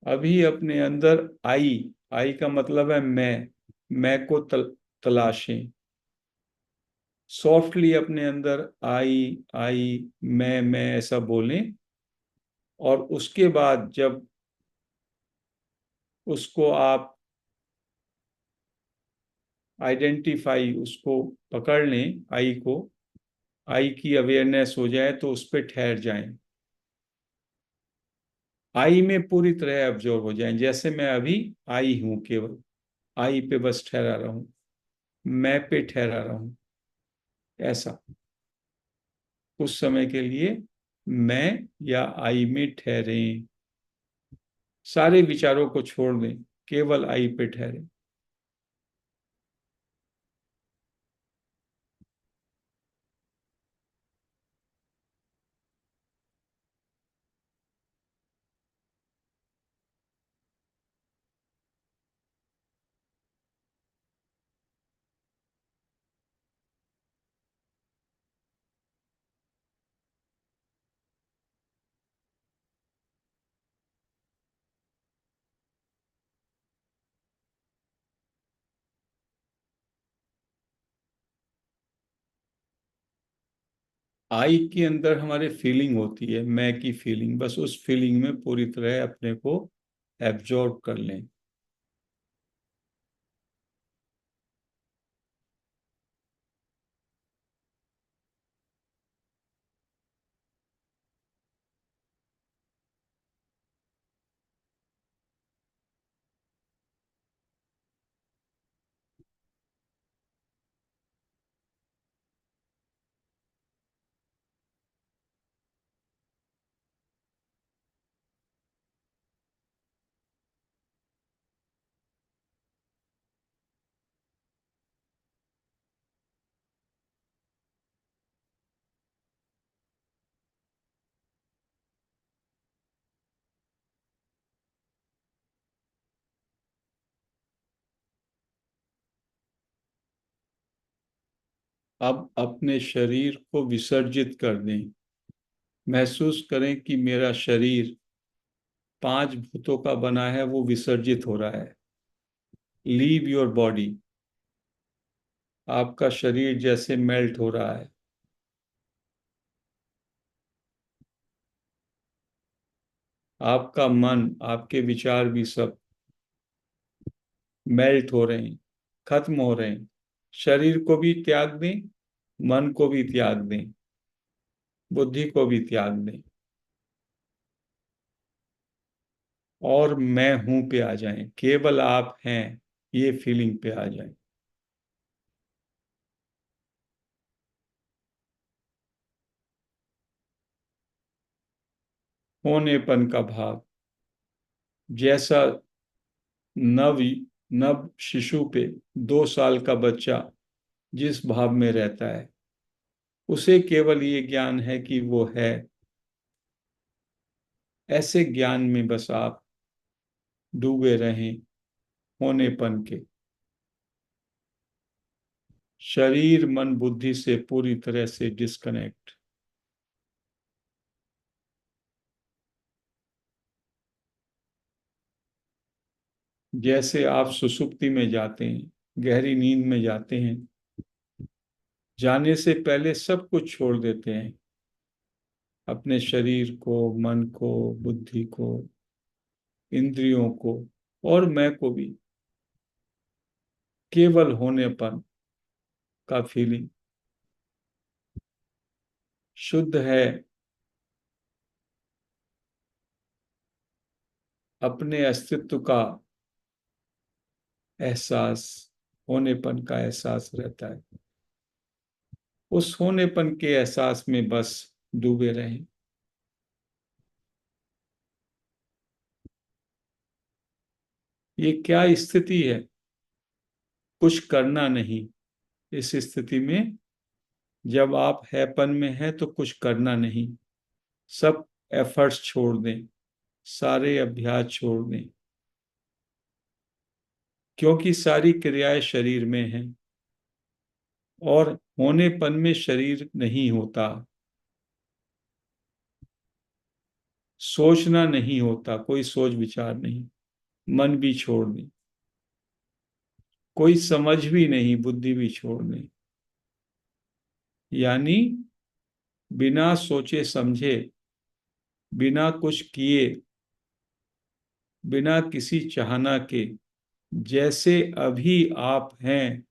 अभी अपने अंदर आई, आई का मतलब है मैं को तलाशें। सॉफ्टली अपने अंदर आई, आई, मैं ऐसा बोलें। और उसके बाद जब उसको आप आइडेंटिफाई, उसको पकड़ लें, आई को, आई की अवेयरनेस हो जाए तो उस पर ठहर जाएं। आई में पूरी तरह ऑब्जर्व हो जाएं, जैसे मैं अभी आई हूं, केवल आई पे बस ठहरा रहा हूं, मैं पे ठहरा रहा हूं। ऐसा कुछ समय के लिए मैं या आई में ठहरे, सारे विचारों को छोड़ दें, केवल आई पे ठहरे। आई के अंदर हमारे फीलिंग होती है, मैं की फीलिंग, बस उस फीलिंग में पूरी तरह अपने को एब्जॉर्ब कर लें। अब अपने शरीर को विसर्जित कर दें। महसूस करें कि मेरा शरीर 5 भूतों का बना है, वो विसर्जित हो रहा है। Leave your body. आपका शरीर जैसे मेल्ट हो रहा है। आपका मन, आपके विचार भी सब मेल्ट हो रहे हैं, खत्म हो रहे हैं। शरीर को भी त्याग दें, मन को भी त्याग दें, बुद्धि को भी त्याग दें, और मैं हूं पे आ जाएं। केवल आप हैं, ये फीलिंग पे आ जाएं। होनेपन का भाव, जैसा नव नव शिशु पे 2 साल का बच्चा जिस भाव में रहता है, उसे केवल ये ज्ञान है कि वो है। ऐसे ज्ञान में बस आप डूबे रहें, होनेपन के। शरीर मन बुद्धि से पूरी तरह से डिस्कनेक्ट। जैसे आप सुसुप्ति में जाते हैं, गहरी नींद में जाते हैं, जाने से पहले सब कुछ छोड़ देते हैं, अपने शरीर को, मन को, बुद्धि को, इंद्रियों को, और मैं को भी। केवल होनेपन का फीलिंग, शुद्ध है। अपने अस्तित्व का एहसास, होनेपन का एहसास रहता है। उस होनेपन के एहसास में बस डूबे रहें। ये क्या स्थिति है? कुछ करना नहीं। इस स्थिति में जब आप हैपन में हैं तो कुछ करना नहीं। सब एफर्ट्स छोड़ दें, सारे अभ्यास छोड़ दें, क्योंकि सारी क्रियाएं शरीर में हैं, और होनेपन में शरीर नहीं होता। सोचना नहीं होता, कोई सोच विचार नहीं। मन भी छोड़ दें, कोई समझ भी नहीं, बुद्धि भी छोड़ दें। यानी बिना सोचे समझे, बिना कुछ किए, बिना किसी चाहना के, जैसे अभी आप हैं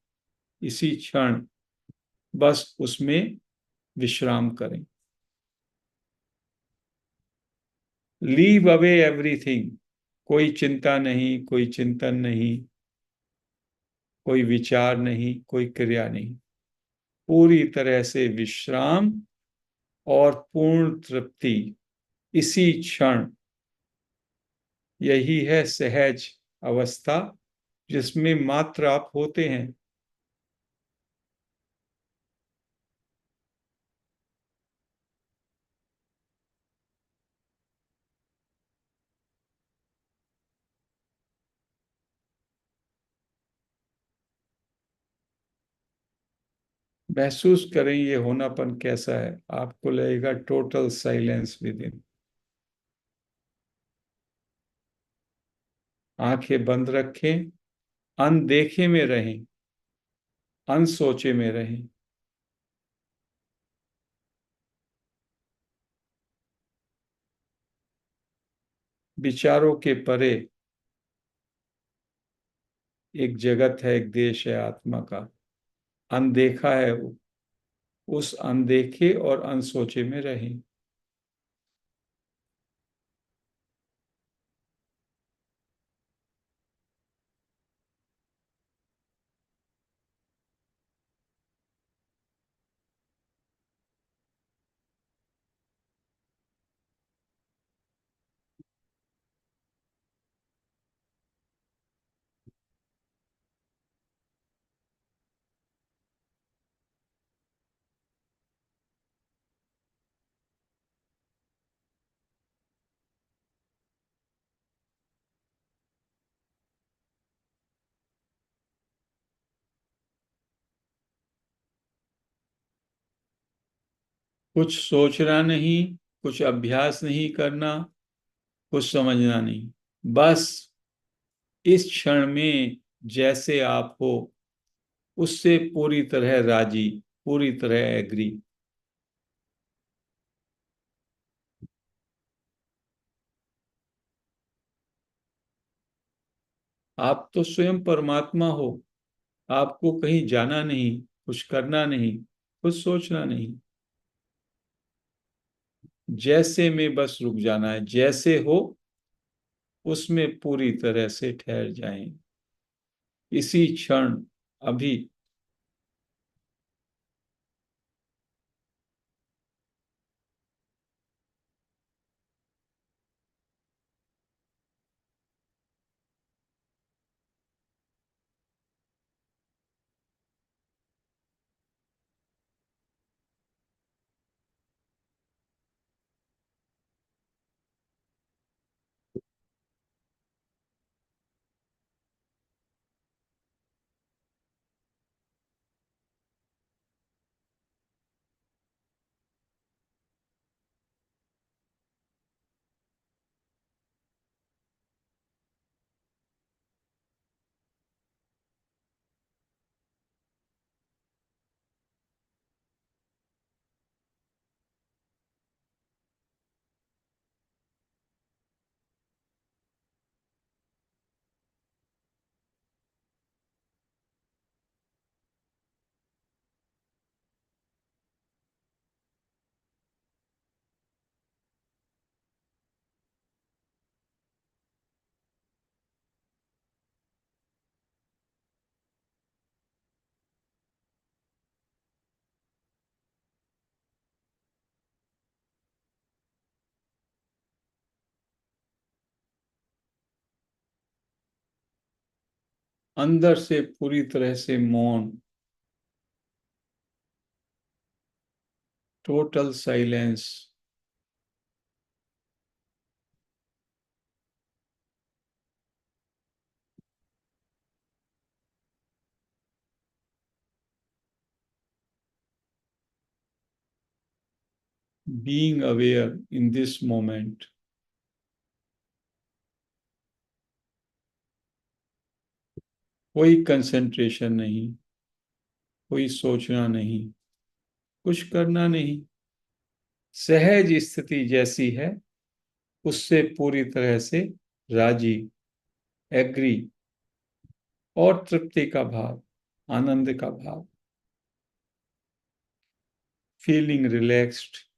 इसी क्षण, बस उसमें विश्राम करें। Leave away everything. कोई चिंता नहीं, कोई चिंतन नहीं, कोई विचार नहीं, कोई क्रिया नहीं। पूरी तरह से विश्राम और पूर्ण तृप्ति इसी क्षण। यही है सहज अवस्था, जिसमें मात्र आप होते हैं। महसूस करें ये होनापन कैसा है। आपको लगेगा टोटल साइलेंस विद इन। आंखें बंद रखें, अनदेखे में रहें, अनसोचे में रहें। विचारों के परे एक जगत है, एक देश है आत्मा का, अनदेखा है वो। उस अनदेखे और अनसोचे में रहें। कुछ सोचना नहीं, कुछ अभ्यास नहीं करना, कुछ समझना नहीं। बस इस क्षण में जैसे आप हो उससे पूरी तरह राजी, पूरी तरह एग्री। आप तो स्वयं परमात्मा हो। आपको कहीं जाना नहीं, कुछ करना नहीं, कुछ सोचना नहीं। जैसे में बस रुक जाना है, जैसे हो उसमें पूरी तरह से ठहर जाएं इसी क्षण, अभी। अंदर से पूरी तरह से मौन, total silence. Being aware in this moment. कोई कंसंट्रेशन नहीं, कोई सोचना नहीं, कुछ करना नहीं। सहज स्थिति जैसी है उससे पूरी तरह से राजी, एग्री, और तृप्ति का भाव, आनंद का भाव, फीलिंग रिलैक्स्ड।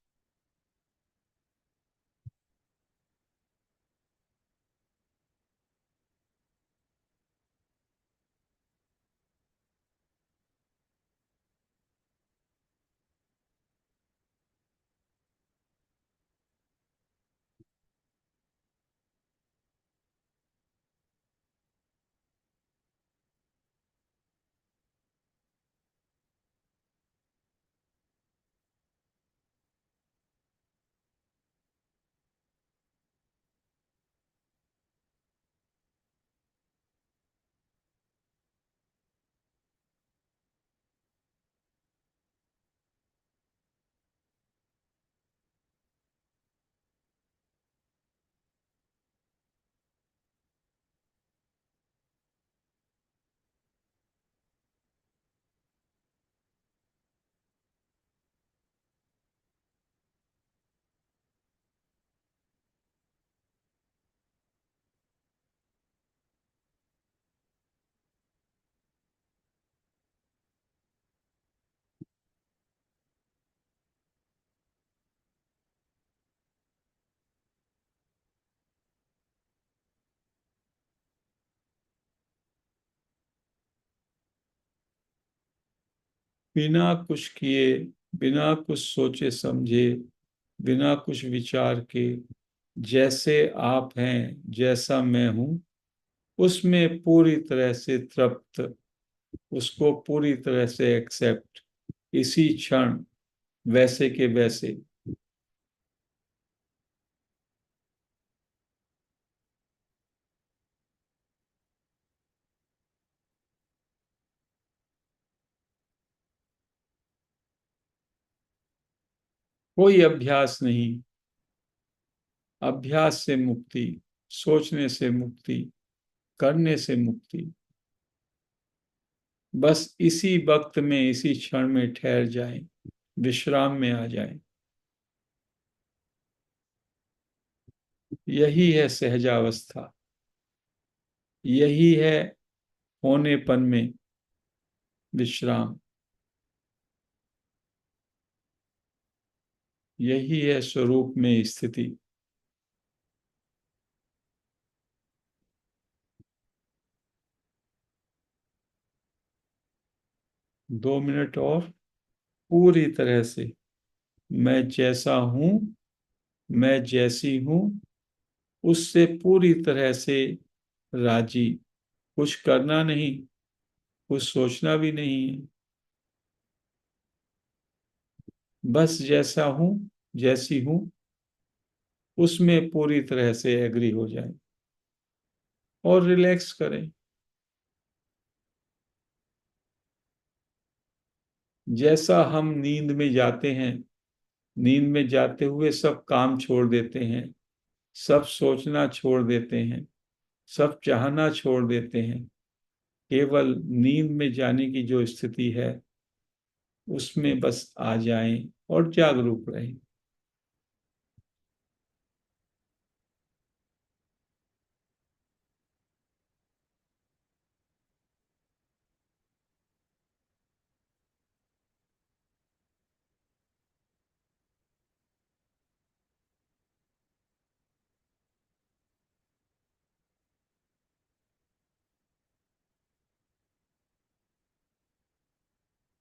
बिना कुछ किए, बिना कुछ सोचे समझे, बिना कुछ विचार के, जैसे आप हैं, जैसा मैं हूं, उसमें पूरी तरह से तृप्त, उसको पूरी तरह से एक्सेप्ट, इसी क्षण, वैसे के वैसे। कोई अभ्यास नहीं, अभ्यास से मुक्ति, सोचने से मुक्ति, करने से मुक्ति। बस इसी वक्त में, इसी क्षण में ठहर जाएं, विश्राम में आ जाएं। यही है सहजावस्था, यही है होनेपन में विश्राम, यही है स्वरूप में स्थिति। 2 मिनट और, पूरी तरह से मैं जैसा हूं, मैं जैसी हूं, उससे पूरी तरह से राजी। कुछ करना नहीं, कुछ सोचना भी नहीं है, बस जैसा हूं, जैसी हूं, उसमें पूरी तरह से एग्री हो जाए और रिलैक्स करें। जैसा हम नींद में जाते हैं, नींद में जाते हुए सब काम छोड़ देते हैं, सब सोचना छोड़ देते हैं, सब चाहना छोड़ देते हैं, केवल नींद में जाने की जो स्थिति है, उसमें बस आ जाएं और जागरूक रहें।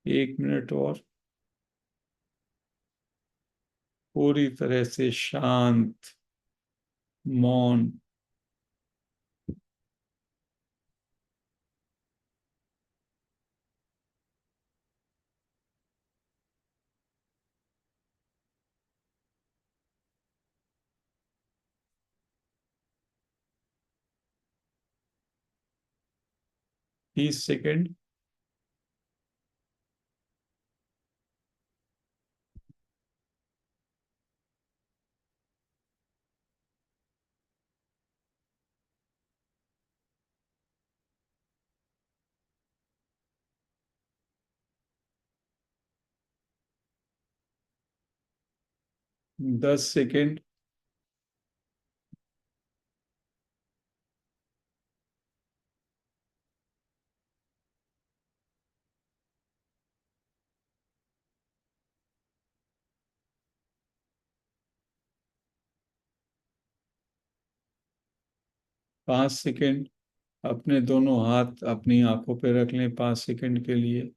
1 मिनट और, पूरी तरह से शांत, मौन। 30 सेकेंड। 10 सेकेंड। 5 सेकेंड। अपने दोनों हाथ अपनी आंखों पे रख लें 5 सेकेंड के लिए।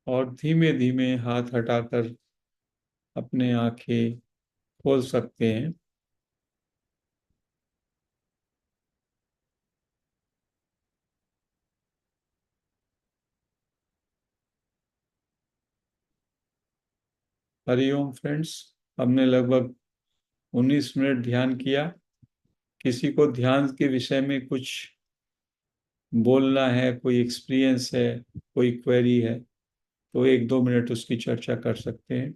और धीमे धीमे हाथ हटाकर अपने आंखें खोल सकते हैं। हरिओम फ्रेंड्स, हमने लगभग 19 मिनट ध्यान किया। किसी को ध्यान के विषय में कुछ बोलना है, कोई एक्सपीरियंस है, कोई क्वेरी है, तो 1-2 मिनट उसकी चर्चा कर सकते हैं।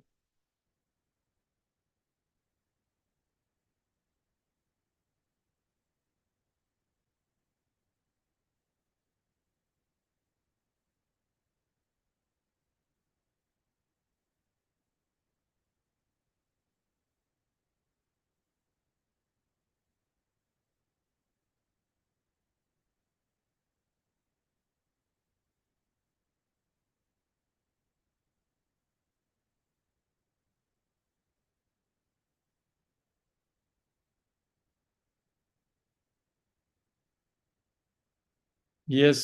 Yes,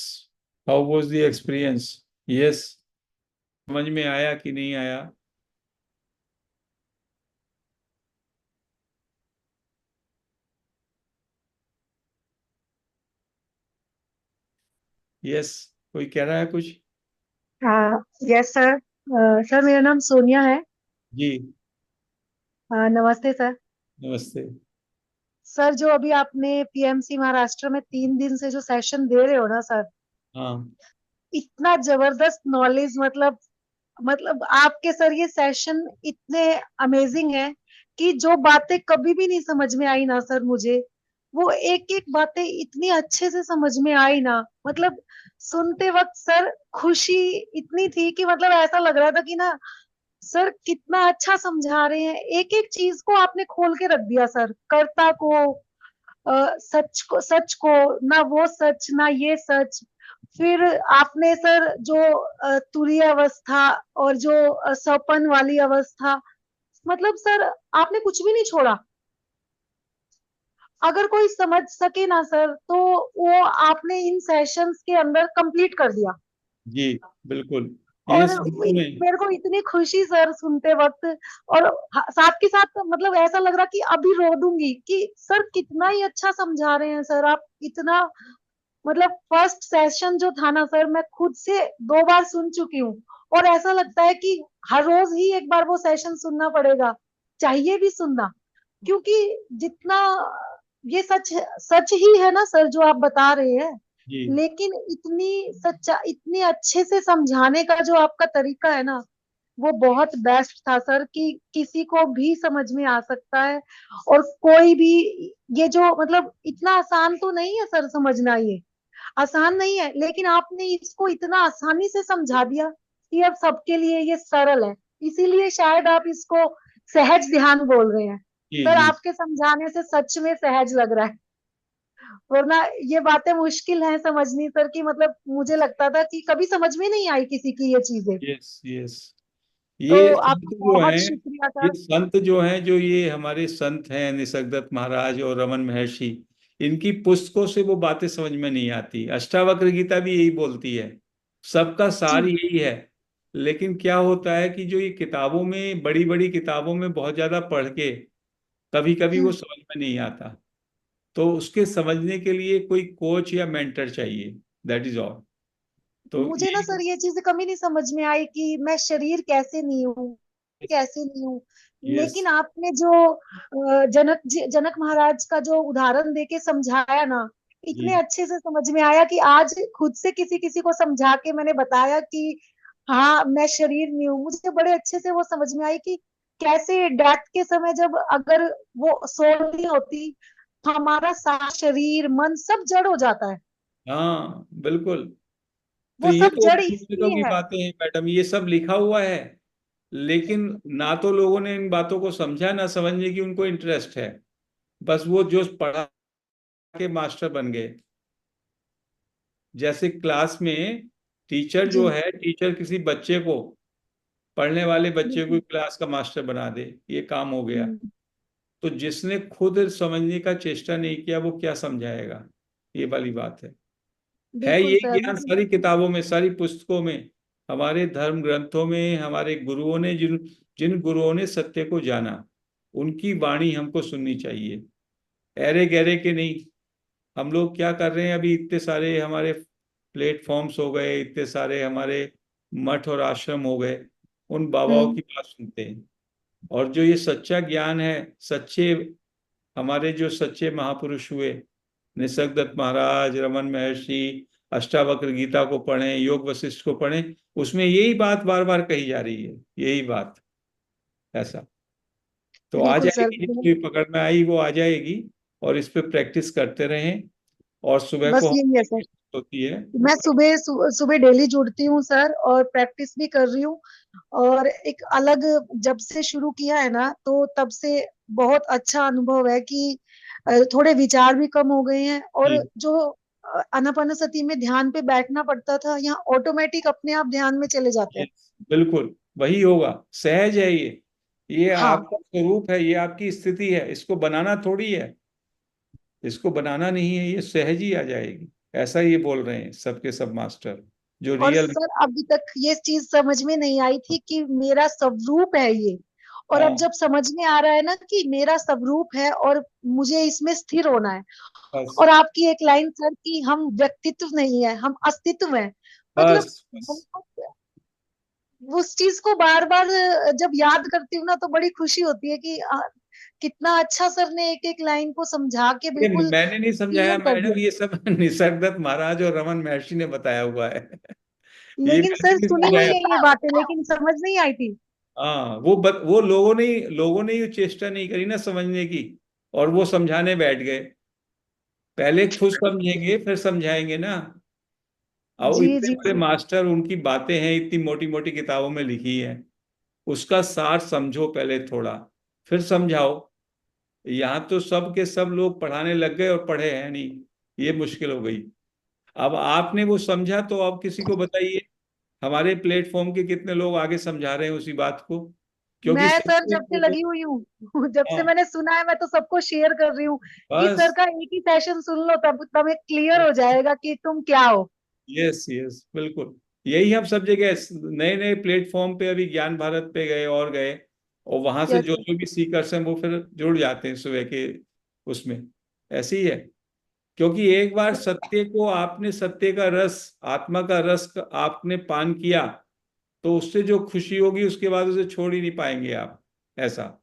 how was the experience? Yes, समझ में आया कि नहीं आया? यस, कोई कह रहा है कुछ? हाँ। Yes sir. सर मेरा नाम सोनिया है। जी, नमस्ते सर। नमस्ते। सर जो अभी आपने पीएमसी महाराष्ट्र में 3 दिन से जो सेशन दे रहे हो ना सर, हाँ इतना जबरदस्त नॉलेज, मतलब आपके सर ये सेशन इतने अमेजिंग है कि जो बातें कभी भी नहीं समझ में आई ना सर मुझे, वो एक एक बातें इतनी अच्छे से समझ में आई ना, मतलब सुनते वक्त सर खुशी इतनी थी कि मतलब ऐसा लग रहा था कि ना सर कितना अच्छा समझा रहे हैं। एक एक चीज को आपने खोल के रख दिया सर, कर्ता को, सच को ना, वो सच ना ये सच। फिर आपने सर जो तुरीय अवस्था और जो सपन वाली अवस्था, मतलब सर आपने कुछ भी नहीं छोड़ा। अगर कोई समझ सके ना सर तो वो आपने इन सेशंस के अंदर कंप्लीट कर दिया। जी, बिल्कुल। ये और संतों ने। मेरे को इतनी खुशी सर सुनते वक्त, और साथ के साथ मतलब ऐसा लग रहा कि अभी रो दूंगी कि सर कितना ही अच्छा समझा रहे हैं सर आप, इतना मतलब फर्स्ट सेशन जो था ना सर, मैं खुद से 2 बार सुन चुकी हूँ। और ऐसा लगता है कि हर रोज ही एक बार वो सेशन सुनना पड़ेगा, चाहिए भी सुनना, क्योंकि जितना ये सच ही है ना सर जो आप बता रहे हैं। जी, लेकिन इतनी सच्चा, इतनी अच्छे से समझाने का जो आपका तरीका है ना, वो बहुत बेस्ट था सर, कि किसी को भी समझ में आ सकता है। और कोई भी, ये जो मतलब इतना आसान तो नहीं है सर समझना, ये आसान नहीं है, लेकिन आपने इसको इतना आसानी से समझा दिया कि अब सबके लिए ये सरल है। इसीलिए शायद आप इसको सहज ध्यान बोल रहे हैं। जी, सर जी। आपके समझाने से सच में सहज लग रहा है, वरना ये बातें मुश्किल हैं समझनी सर, की मतलब मुझे लगता था कि कभी समझ में नहीं आई किसी की ये चीजें। Yes, yes. तो ये संत आपका जो बहुत हैं, शुक्रिया ये सर। संत जो हैं, जो ये हमारे संत हैं, निसर्गदत्त महाराज और रमन महर्षि, इनकी पुस्तकों से वो बातें समझ में नहीं आती। अष्टावक्र गीता भी यही बोलती है, सबका जी। सार यही है। लेकिन क्या होता है कि जो ये किताबों में, बड़ी बड़ी किताबों में बहुत ज्यादा पढ़ के कभी कभी वो हम्म। समझ में नहीं आता। तो उसके समझने के लिए कोई कोच या मेंटर चाहिए, दैट इज ऑल। तो मुझे ना ये। सर ये चीज कभी नहीं समझ में आई कि मैं शरीर कैसे नहीं हूँ, कैसे नहीं हूँ। यस, लेकिन आपने जो जनक महाराज का जो उदाहरण देके समझाया ना, इतने जी, अच्छे से समझ में आया कि आज खुद से किसी किसी को समझा के मैंने बताया कि हाँ मैं शरीर नहीं हूँ। मुझे बड़े अच्छे से वो समझ में आई कि कैसे डेथ के समय जब अगर वो सोल नहीं होती, हमारा सारा शरीर मन सब जड़ हो जाता है। हाँ, बिल्कुल। तो वो ये सब तो जड़ पुस्तकों इसलिए की है। बातें हैं मैडम, ये सब लिखा हुआ है। लेकिन ना तो लोगों ने इन बातों को समझा, ना समझने की उनको इंटरेस्ट है। बस वो जो पढ़ा के मास्टर बन गए। जैसे क्लास में टीचर जो जी। है, टीचर किसी बच्चे को, पढ़ने वाले बच्चे को बिल्कुल। क्लास का मास्टर बना दे, ये काम हो गया। हम्म। तो जिसने खुद समझने का चेष्टा नहीं किया, वो क्या समझाएगा? ये वाली बात है बिल्कुल ये सर, ज्ञान मतलब सारी किताबों में, सारी पुस्तकों में, हमारे धर्म ग्रंथों में, हमारे गुरुओं ने, जिन जिन गुरुओं ने सत्य को जाना, उनकी वाणी हमको सुननी चाहिए, ऐरे गहरे के नहीं। हम लोग क्या कर रहे हैं अभी, इतने सारे हमारे प्लेटफॉर्म्स हो गए, इतने सारे हमारे मठ और आश्रम हो गए, उन बाबाओं हम्म। की बात सुनते हैं। और जो ये सच्चा ज्ञान है, सच्चे, हमारे जो सच्चे महापुरुष हुए, निसर्गदत्त महाराज, रमन महर्षि, अष्टावक्र गीता को पढ़ें, योग वशिष्ठ को पढ़ें, उसमें यही बात बार बार कही जा रही है, यही बात। ऐसा तो आ बिल्कुल सर। जाएगी, जिसकी पकड़ में आई वो आ जाएगी। और इस पे प्रैक्टिस करते रहें। और सुबह को बस हम यही है सर, होती है। मैं सुबह डेली जुड़ती हूँ सर, और प्रैक्टिस भी कर रही हूँ। और एक अलग, जब से शुरू किया है ना तो तब से बहुत अच्छा अनुभव है कि थोड़े विचार भी कम हो गए हैं। और जी, जो आनापानसति में ध्यान पे बैठना पड़ता था, यहाँ ऑटोमेटिक अपने आप ध्यान में चले जाते जी, हैं। बिल्कुल वही होगा। सहज है ये हाँ। आपका स्वरूप है, ये आपकी स्थिति है, इसको बनाना थोड़ी है, इसको बनाना नहीं है, ये सहज ही आ जाएगी। ऐसा ये बोल रहे हैं सबके सब मास्टर जो और रियल। सर अभी तक ये चीज समझ में नहीं आई थी कि मेरा स्वरूप है ये, और अब हाँ जब समझ में आ रहा है ना कि मेरा स्वरूप है और मुझे इसमें स्थिर होना है। बस और आपकी एक लाइन सर कि हम व्यक्तित्व नहीं है, हम अस्तित्व है। मतलब बस बस। उस चीज को बार बार जब याद करती हूँ ना तो बड़ी खुशी होती है कि कितना अच्छा सर ने एक एक लाइन को समझा के ये बिल्कुल मैंने नहीं समझाया क्लियर कर मैडम, दिया। ये सब निसर्गदत्त महाराज और रमन महर्षि ने बताया हुआ है। ये लेकिन मैंने सर नहीं सुनी हुई समझाया। है ये बातें, लेकिन समझ नहीं आई थी। हाँ वो लोगों ने ये चेष्टा नहीं करी ना समझने की, और वो समझाने बैठ गए। पहले खुद समझेंगे फिर समझाएंगे ना। और जी इतने जी बड़े जी। मास्टर, उनकी बातें हैं इतनी मोटी मोटी किताबों में लिखी है, उसका सार समझो पहले थोड़ा, फिर समझाओ। यहाँ तो सब के सब लोग पढ़ाने लग गए और पढ़े हैं नहीं, ये मुश्किल हो गई। अब आपने वो समझा तो अब किसी को बताइए। हमारे प्लेटफॉर्म के कितने लोग आगे समझा रहे हैं उसी बात को, क्योंकि मैं सर सबसे जब से लगी हुई हूँ जब से हाँ मैंने सुना है मैं तो सबको शेयर कर रही हूँ कि सर बस। का एक ही सेशन सुन लो तब तब एक क्लियर हो जाएगा कि तुम क्या हो। यस यस बिल्कुल। यही हम सब जगह नए नए प्लेटफॉर्म पे अभी ज्ञान भारत पे गए और गए, और वहां से यस जो सर। जो भी सीकर्स हैं वो फिर जुड़ जाते हैं सुबह के उसमें। ऐसे ही है, क्योंकि एक बार सत्य को आपने, सत्य का रस, आत्मा का रस आपने पान किया, तो उससे जो खुशी होगी उसके बाद उसे छोड़ ही नहीं पाएंगे आप। ऐसा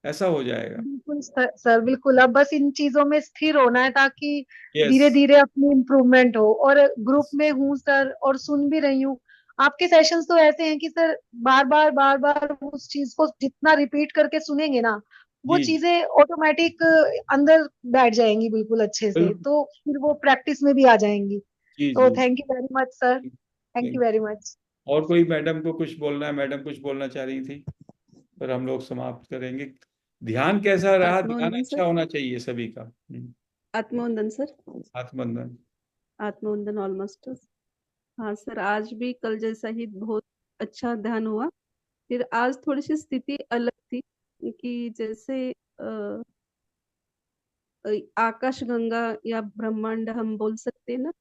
ऐसा हो जाएगा। बिल्कुल सर बिल्कुल, अब बस इन चीजों में स्थिर होना है ताकि यस। धीरे धीरे अपनी इम्प्रूवमेंट हो। और ग्रुप में हूँ सर और सुन भी रही हूँ। आपके सेशंस तो ऐसे हैं कि सर बार बार उस चीज को जितना रिपीट करके सुनेंगे ना वो जी चीजें ऑटोमेटिक अंदर बैठ जाएंगी बिल्कुल अच्छे से, बिल्कुल। तो फिर वो प्रैक्टिस में भी आ जाएंगी। जी तो जी। Thank you very much sir, thank you very much. और कोई मैडम को कुछ बोलना है? मैडम कुछ बोलना चाह रही थी, पर हम लोग समाप्त करेंगे। ध्यान कैसा रहा? ध्यान आत्मवंदन अच्छा सर। होना चाहिए सभी का। आत्मवंदन सर। आत्मबंधन। आत्मवंदन ऑलमोस्ट। हाँ सर, आज भी कल जैसा ही बहुत अच्छा ध्यान हुआ। फिर आज थोड़ी सी स्थिति अलग थी कि जैसे आकाश गंगा या ब्रह्मांड हम बोल सकते हैं ना,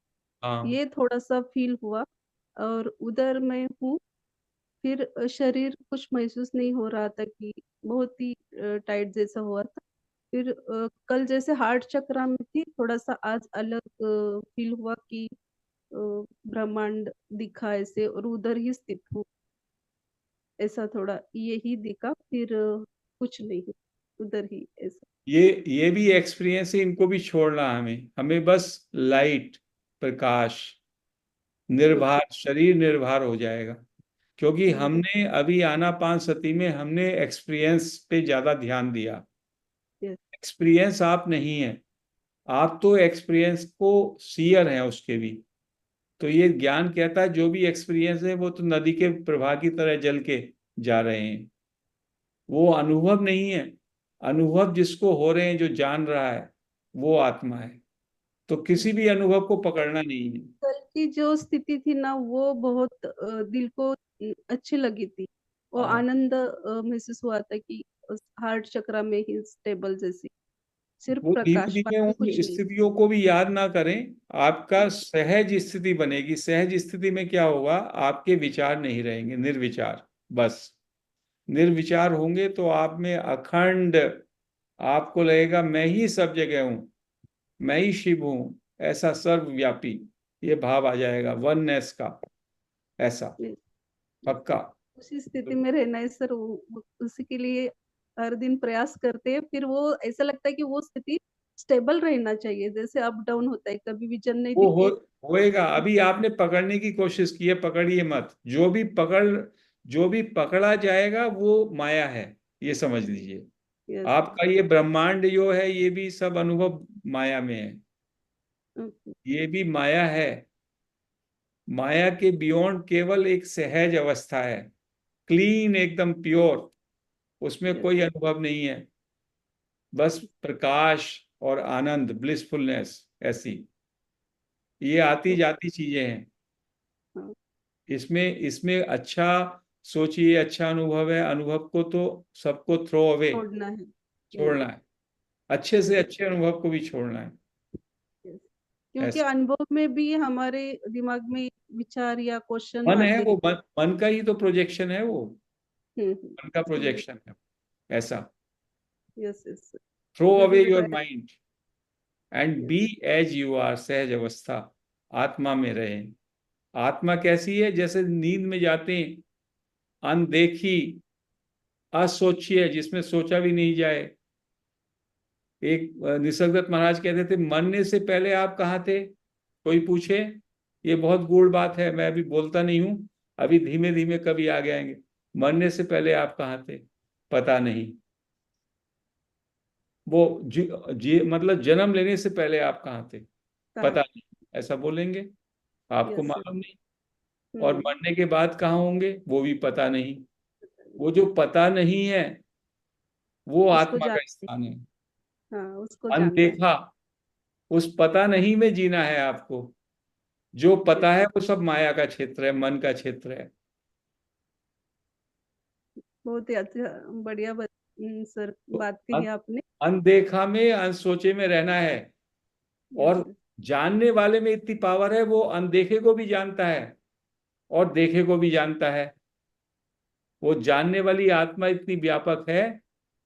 हाँ ये थोड़ा सा फील हुआ। और उधर मैं हूँ। फिर शरीर कुछ महसूस नहीं हो रहा था कि बहुत ही टाइट जैसा हुआ था। फिर कल जैसे हार्ट चक्र में थी, थोड़ा सा आज अलग फील हुआ कि ब्रह्मांड दिखा ऐसे और उधर ही स्थित हूँ। ऐसा थोड़ा यही दिखा, फिर कुछ नहीं, उधर ही ऐसा। ये भी एक्सपीरियंस है, इनको भी छोड़ना है हमें। हमें बस लाइट, प्रकाश, ओके। निर्भर, शरीर निर्भर हो जाएगा। क्योंकि हम्म। हमने अभी आनापान सती में हमने एक्सपीरियंस पे ज्यादा ध्यान दिया। यस। एक्सपीरियंस आप नहीं है, आप तो एक्सपीरियंस को सीयर हैं उसके भी। तो ये ज्ञान कहता है जो भी एक्सपीरियंस है वो तो नदी के प्रवाह की तरह जल के जा रहे हैं, वो अनुभव नहीं है। अनुभव जिसको हो रहे हैं, जो जान रहा है, वो आत्मा है। तो किसी भी अनुभव को पकड़ना नहीं है। कल की जो स्थिति थी ना वो बहुत दिल को अच्छी लगी थी। वो हाँ, आनंद महसूस हुआ था कि हार्ट चक्र में ही स्टेबल जैसी, सिर्फ वो धीमे प्रकाश, धीमे बाकी उन कुछ नहीं। स्थितियों को भी याद ना करें। आपका सहज स्थिति बनेगी। सहज स्थिति में क्या होगा? आपके विचार नहीं रहेंगे, निर्विचार। बस निर्विचार होंगे तो आप में अखंड, आपको लगेगा मैं ही सब जगह हूं, मैं ही शिव हूं, ऐसा सर्वव्यापी ये भाव आ जाएगा, वननेस का। ऐसा नहीं, पक्का। उसी स्थिति में रहना है सर, उसी के लिए हर दिन प्रयास करते हैं। फिर वो ऐसा लगता है कि वो स्थिति स्टेबल रहना चाहिए, जैसे अप डाउन होता है, कभी विजन नहीं वो दिखते। होएगा। अभी आपने पकड़ने की कोशिश की है, पकड़िए मत। जो भी पकड़ा जाएगा वो माया है, ये समझ लीजिए। यस। आपका ये ब्रह्मांड जो है, ये भी सब अनुभव माया में है। ओके। ये भी माया है। माया के बियॉन्ड केवल एक सहज अवस्था है, क्लीन, एकदम प्योर। उसमें यस। कोई अनुभव नहीं है, बस प्रकाश और आनंद, ब्लिसफुलनेस। ऐसी ये आती जाती चीजें हैं। हाँ, इसमें इसमें अच्छा सोचिए, अच्छा अनुभव है, अनुभव को तो सबको थ्रो अवे, छोड़ना है। यस। छोड़ना है। अच्छे से अच्छे अनुभव को भी छोड़ना है। यस। क्योंकि ऐसा अनुभव में भी हमारे दिमाग में विचार या क्वेश्चन मन है, आते वो रहते। मन का ही तो प्रोजेक्शन है, वो हम्म। मन का प्रोजेक्शन है ऐसा। Yes yes. थ्रो अवे जरूर your try. Mind and be yes. As you are, सहज अवस्था, आत्मा में रहें। आत्मा कैसी है? जैसे नींद में जाते हैं, अनदेखी, असोचिए, जिसमें सोचा भी नहीं जाए। एक निसर्गदत्त महाराज कहते थे, मरने से पहले आप कहाँ थे? कोई पूछे, ये बहुत गूढ़ बात है, मैं अभी बोलता नहीं हूं, अभी धीमे धीमे कभी आ जाएंगे। मरने से पहले आप कहाँ थे? पता नहीं। वो मतलब जन्म लेने से पहले आप कहाँ थे? कहाँ? पता नहीं, ऐसा बोलेंगे, आपको यस। मालूम नहीं। और हम्म। मरने के बाद कहाँ होंगे, वो भी पता नहीं। वो जो पता नहीं है, वो उसको आत्मा का जानते। स्थान है। हाँ, उसको जानना है। अनदेखा, उस पता नहीं में जीना है आपको। जो पता यस। है वो सब माया का क्षेत्र है, मन का क्षेत्र है। बहुत ही अच्छा, बढ़िया सर तो बात कही आपने। अनदेखा में, अनसोचे में रहना है। यस। और जानने वाले में इतनी पावर है, वो अनदेखे को भी जानता है और देखे को भी जानता है। वो जानने वाली आत्मा इतनी व्यापक है,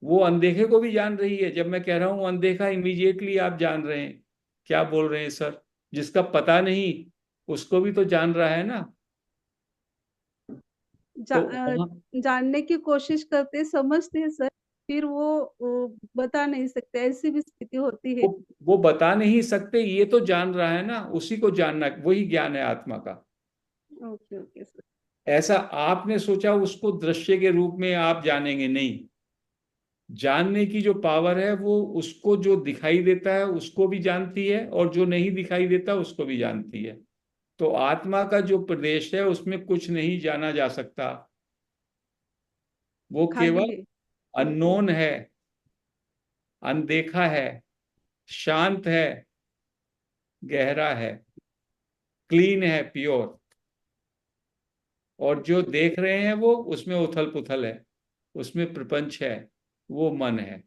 वो अनदेखे को भी जान रही है। जब मैं कह रहा हूं अनदेखा, इमीडिएटली आप जान रहे हैं क्या बोल रहे हैं सर। जिसका पता नहीं, उसको भी तो जान रहा है ना। जा, तो अ, जानने की कोशिश करते, समझते हैं सर, फिर वो बता नहीं सकते, ऐसी भी स्थिति होती है। वो बता नहीं सकते, ये तो जान रहा है ना, उसी को जानना, वही ज्ञान है आत्मा का। Okay okay sir. ऐसा आपने सोचा उसको दृश्य के रूप में आप जानेंगे, नहीं। जानने की जो पावर है, वो उसको जो दिखाई देता है उसको भी जानती है, और जो नहीं दिखाई देता उसको भी जानती है। तो आत्मा का जो प्रदेश है, उसमें कुछ नहीं जाना जा सकता। वो खाली केवल है। अननोन है, अनदेखा है, शांत है, गहरा है, क्लीन है, प्योर। और जो देख रहे हैं वो, उसमें उथल पुथल है, उसमें प्रपंच है, वो मन है।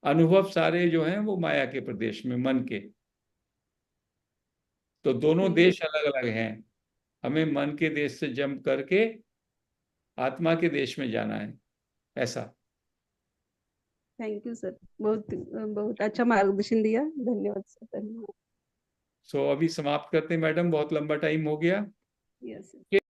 अनुभव सारे जो हैं वो माया के प्रदेश में, मन के। तो दोनों थैंक यू। देश अलग अलग हैं। हमें मन के देश से जंप करके आत्मा के देश में जाना है, ऐसा। थैंक यू सर, बहुत बहुत अच्छा मार्गदर्शन दिया। धन्यवाद सर, धन्यवाद। सो अभी समाप्त करते हैं मैडम, बहुत लंबा टाइम हो गया। यस।